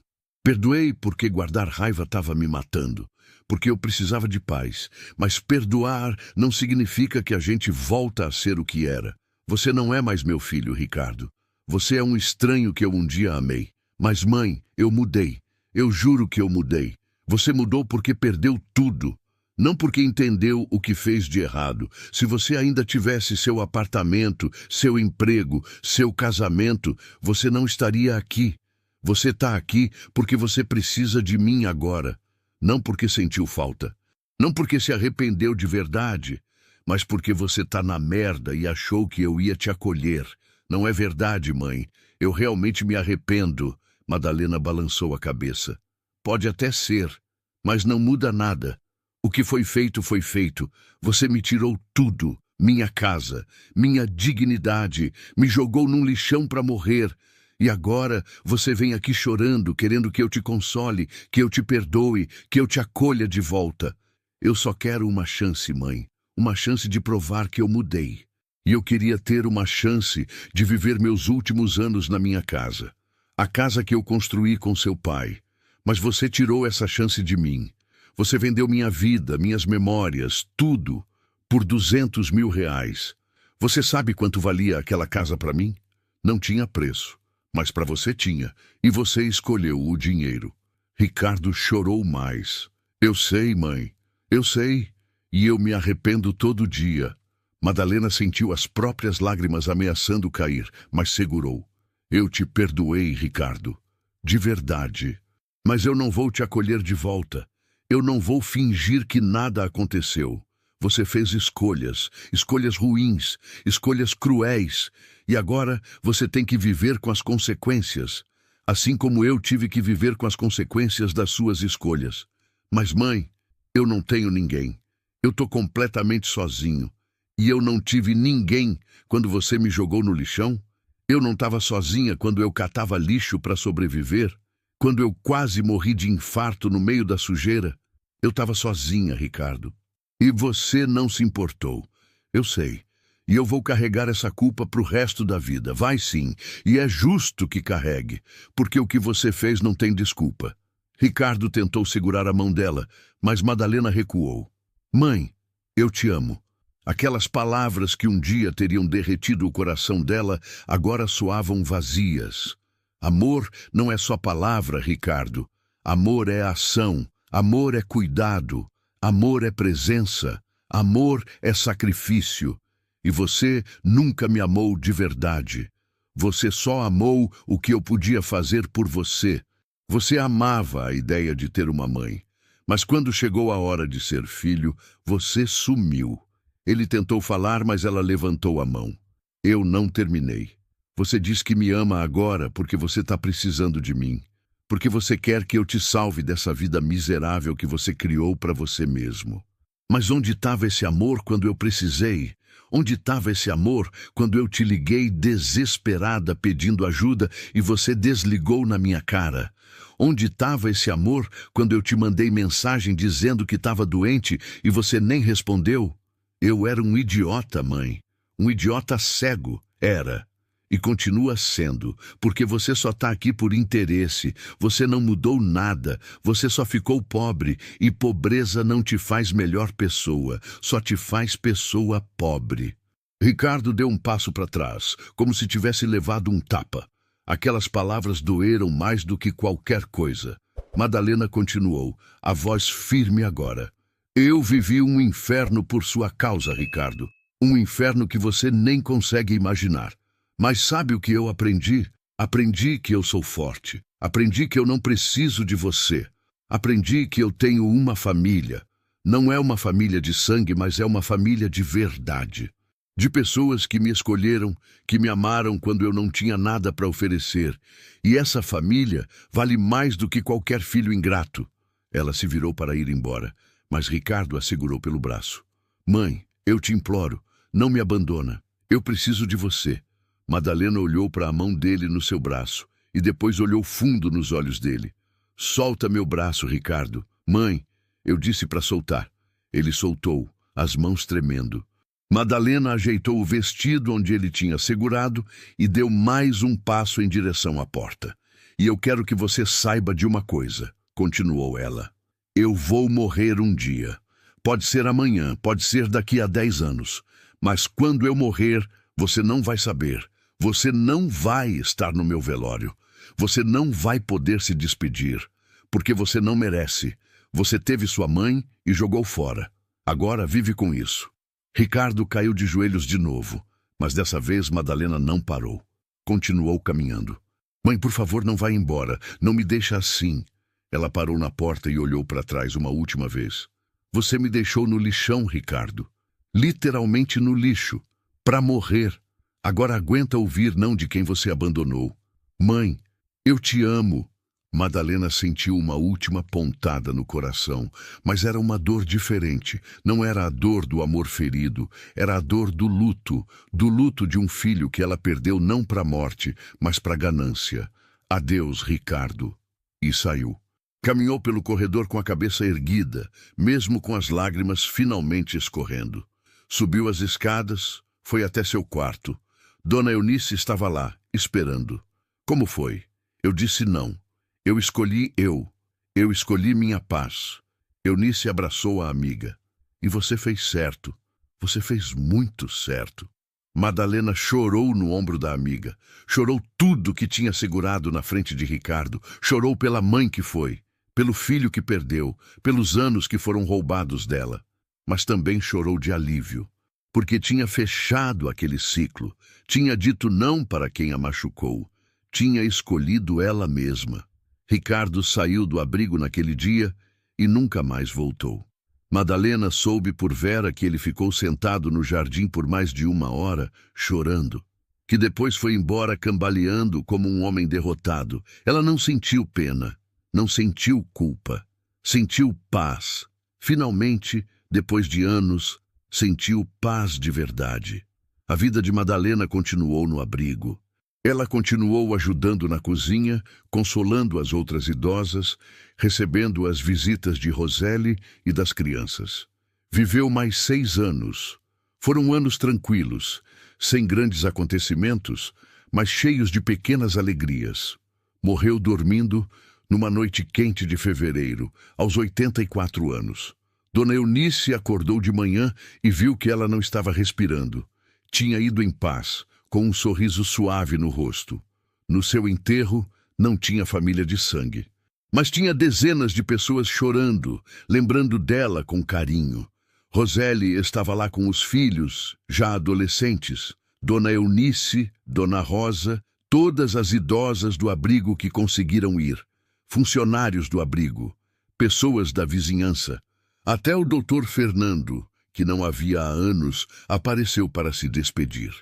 Perdoei porque guardar raiva estava me matando, porque eu precisava de paz. Mas perdoar não significa que a gente volta a ser o que era. Você não é mais meu filho, Ricardo. Você é um estranho que eu um dia amei. Mas, mãe, eu mudei. Eu juro que eu mudei. Você mudou porque perdeu tudo. Não porque entendeu o que fez de errado. Se você ainda tivesse seu apartamento, seu emprego, seu casamento, você não estaria aqui. Você está aqui porque você precisa de mim agora. Não porque sentiu falta. Não porque se arrependeu de verdade. Mas porque você está na merda e achou que eu ia te acolher. Não é verdade, mãe. Eu realmente me arrependo. Madalena balançou a cabeça. Pode até ser, mas não muda nada. O que foi feito foi feito. Você me tirou tudo. Minha casa, minha dignidade. Me jogou num lixão para morrer. E agora você vem aqui chorando, querendo que eu te console, que eu te perdoe, que eu te acolha de volta. Eu só quero uma chance, mãe. Uma chance de provar que eu mudei. E eu queria ter uma chance de viver meus últimos anos na minha casa. A casa que eu construí com seu pai. Mas você tirou essa chance de mim. Você vendeu minha vida, minhas memórias, tudo, por R$200 mil. Você sabe quanto valia aquela casa para mim? Não tinha preço. Mas para você tinha, e você escolheu o dinheiro. Ricardo chorou mais. Eu sei, mãe, eu sei, e eu me arrependo todo dia. Madalena sentiu as próprias lágrimas ameaçando cair, mas segurou. Eu te perdoei, Ricardo, de verdade. Mas eu não vou te acolher de volta. Eu não vou fingir que nada aconteceu. Você fez escolhas, escolhas ruins, escolhas cruéis, e agora você tem que viver com as consequências, assim como eu tive que viver com as consequências das suas escolhas. Mas, mãe, eu não tenho ninguém. Eu tô completamente sozinho. E eu não tive ninguém quando você me jogou no lixão? Eu não estava sozinha quando eu catava lixo para sobreviver? Quando eu quase morri de infarto no meio da sujeira? Eu estava sozinha, Ricardo. E você não se importou. Eu sei. E eu vou carregar essa culpa pro resto da vida. Vai sim, e é justo que carregue, porque o que você fez não tem desculpa. Ricardo tentou segurar a mão dela, mas Madalena recuou. Mãe, eu te amo. Aquelas palavras que um dia teriam derretido o coração dela agora soavam vazias. Amor não é só palavra, Ricardo. Amor é ação, amor é cuidado, amor é presença, amor é sacrifício. E você nunca me amou de verdade. Você só amou o que eu podia fazer por você. Você amava a ideia de ter uma mãe. Mas quando chegou a hora de ser filho, você sumiu. Ele tentou falar, mas ela levantou a mão. Eu não terminei. Você diz que me ama agora porque você está precisando de mim. Porque você quer que eu te salve dessa vida miserável que você criou para você mesmo. Mas onde estava esse amor quando eu precisei? Onde estava esse amor quando eu te liguei desesperada pedindo ajuda e você desligou na minha cara? Onde estava esse amor quando eu te mandei mensagem dizendo que estava doente e você nem respondeu? Eu era um idiota, mãe. Um idiota cego. Era. E continua sendo, porque você só está aqui por interesse. Você não mudou nada. Você só ficou pobre. E pobreza não te faz melhor pessoa. Só te faz pessoa pobre. Ricardo deu um passo para trás, como se tivesse levado um tapa. Aquelas palavras doeram mais do que qualquer coisa. Madalena continuou, a voz firme agora. Eu vivi um inferno por sua causa, Ricardo. Um inferno que você nem consegue imaginar. Mas sabe o que eu aprendi? Aprendi que eu sou forte. Aprendi que eu não preciso de você. Aprendi que eu tenho uma família. Não é uma família de sangue, mas é uma família de verdade. De pessoas que me escolheram, que me amaram quando eu não tinha nada para oferecer. E essa família vale mais do que qualquer filho ingrato. Ela se virou para ir embora, mas Ricardo a segurou pelo braço. Mãe, eu te imploro, não me abandona. Eu preciso de você. Madalena olhou para a mão dele no seu braço e depois olhou fundo nos olhos dele. Solta meu braço, Ricardo. Mãe, eu disse para soltar. Ele soltou, as mãos tremendo. Madalena ajeitou o vestido onde ele tinha segurado e deu mais um passo em direção à porta. E eu quero que você saiba de uma coisa, continuou ela. Eu vou morrer um dia. Pode ser amanhã, pode ser daqui a 10 anos. Mas quando eu morrer, você não vai saber. Você não vai estar no meu velório. Você não vai poder se despedir, porque você não merece. Você teve sua mãe e jogou fora. Agora vive com isso. Ricardo caiu de joelhos de novo, mas dessa vez Madalena não parou. Continuou caminhando. Mãe, por favor, não vá embora. Não me deixa assim. Ela parou na porta e olhou para trás uma última vez. Você me deixou no lixão, Ricardo. Literalmente no lixo. Para morrer. Agora aguenta ouvir não de quem você abandonou. Mãe, eu te amo. Madalena sentiu uma última pontada no coração, mas era uma dor diferente. Não era a dor do amor ferido, era a dor do luto de um filho que ela perdeu não para a morte, mas para a ganância. Adeus, Ricardo. E saiu. Caminhou pelo corredor com a cabeça erguida, mesmo com as lágrimas finalmente escorrendo. Subiu as escadas, foi até seu quarto. Dona Eunice estava lá, esperando. Como foi? Eu disse não. Eu escolhi eu. Eu escolhi minha paz. Eunice abraçou a amiga. E você fez certo. Você fez muito certo. Madalena chorou no ombro da amiga. Chorou tudo que tinha segurado na frente de Ricardo. Chorou pela mãe que foi, pelo filho que perdeu, pelos anos que foram roubados dela. Mas também chorou de alívio, porque tinha fechado aquele ciclo. Tinha dito não para quem a machucou. Tinha escolhido ela mesma. Ricardo saiu do abrigo naquele dia e nunca mais voltou. Madalena soube por Vera que ele ficou sentado no jardim por mais de 1 hora, chorando. Que depois foi embora cambaleando como um homem derrotado. Ela não sentiu pena, não sentiu culpa. Sentiu paz. Finalmente, depois de anos, sentiu paz de verdade. A vida de Madalena continuou no abrigo. Ela continuou ajudando na cozinha, consolando as outras idosas, recebendo as visitas de Roseli e das crianças. Viveu mais 6 anos. Foram anos tranquilos, sem grandes acontecimentos, mas cheios de pequenas alegrias. Morreu dormindo numa noite quente de fevereiro, aos 84 anos. Dona Eunice acordou de manhã e viu que ela não estava respirando. Tinha ido em paz, com um sorriso suave no rosto. No seu enterro, não tinha família de sangue. Mas tinha dezenas de pessoas chorando, lembrando dela com carinho. Roseli estava lá com os filhos, já adolescentes. Dona Eunice, Dona Rosa, todas as idosas do abrigo que conseguiram ir. Funcionários do abrigo, pessoas da vizinhança. Até o doutor Fernando, que não havia há anos, apareceu para se despedir.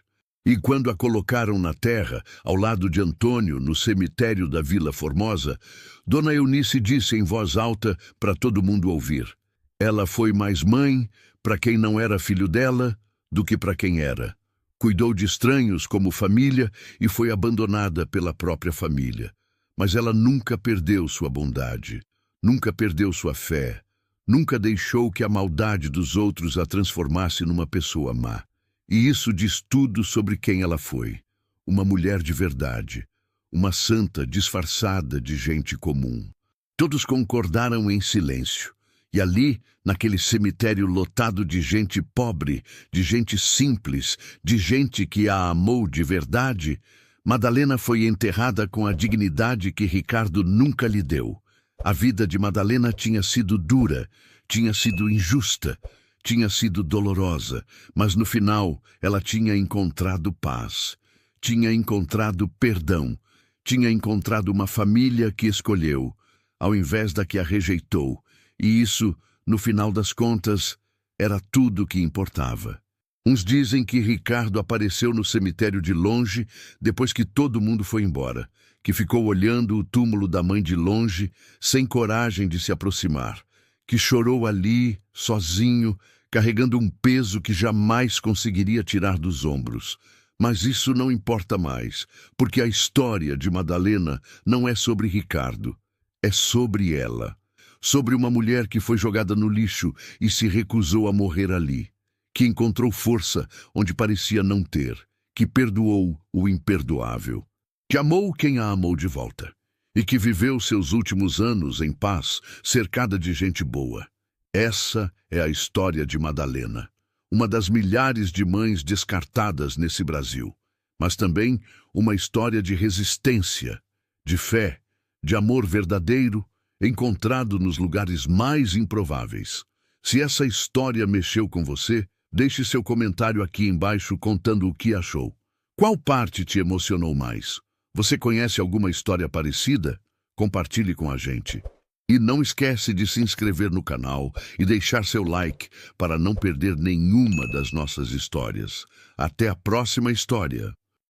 E quando a colocaram na terra, ao lado de Antônio, no cemitério da Vila Formosa, Dona Eunice disse em voz alta para todo mundo ouvir: ela foi mais mãe para quem não era filho dela do que para quem era. Cuidou de estranhos como família e foi abandonada pela própria família. Mas ela nunca perdeu sua bondade, nunca perdeu sua fé, nunca deixou que a maldade dos outros a transformasse numa pessoa má. E isso diz tudo sobre quem ela foi. Uma mulher de verdade, uma santa disfarçada de gente comum. Todos concordaram em silêncio. E ali, naquele cemitério lotado de gente pobre, de gente simples, de gente que a amou de verdade, Madalena foi enterrada com a dignidade que Ricardo nunca lhe deu. A vida de Madalena tinha sido dura, tinha sido injusta, tinha sido dolorosa, mas no final ela tinha encontrado paz, tinha encontrado perdão, tinha encontrado uma família que escolheu, ao invés da que a rejeitou. E isso, no final das contas, era tudo que importava. Uns dizem que Ricardo apareceu no cemitério de longe depois que todo mundo foi embora, que ficou olhando o túmulo da mãe de longe, sem coragem de se aproximar, que chorou ali, sozinho, carregando um peso que jamais conseguiria tirar dos ombros. Mas isso não importa mais, porque a história de Madalena não é sobre Ricardo, é sobre ela. Sobre uma mulher que foi jogada no lixo e se recusou a morrer ali, que encontrou força onde parecia não ter, que perdoou o imperdoável, que amou quem a amou de volta e que viveu seus últimos anos em paz, cercada de gente boa. Essa é a história de Madalena, uma das milhares de mães descartadas nesse Brasil, mas também uma história de resistência, de fé, de amor verdadeiro, encontrado nos lugares mais improváveis. Se essa história mexeu com você, deixe seu comentário aqui embaixo contando o que achou. Qual parte te emocionou mais? Você conhece alguma história parecida? Compartilhe com a gente. E não esquece de se inscrever no canal e deixar seu like para não perder nenhuma das nossas histórias. Até a próxima história.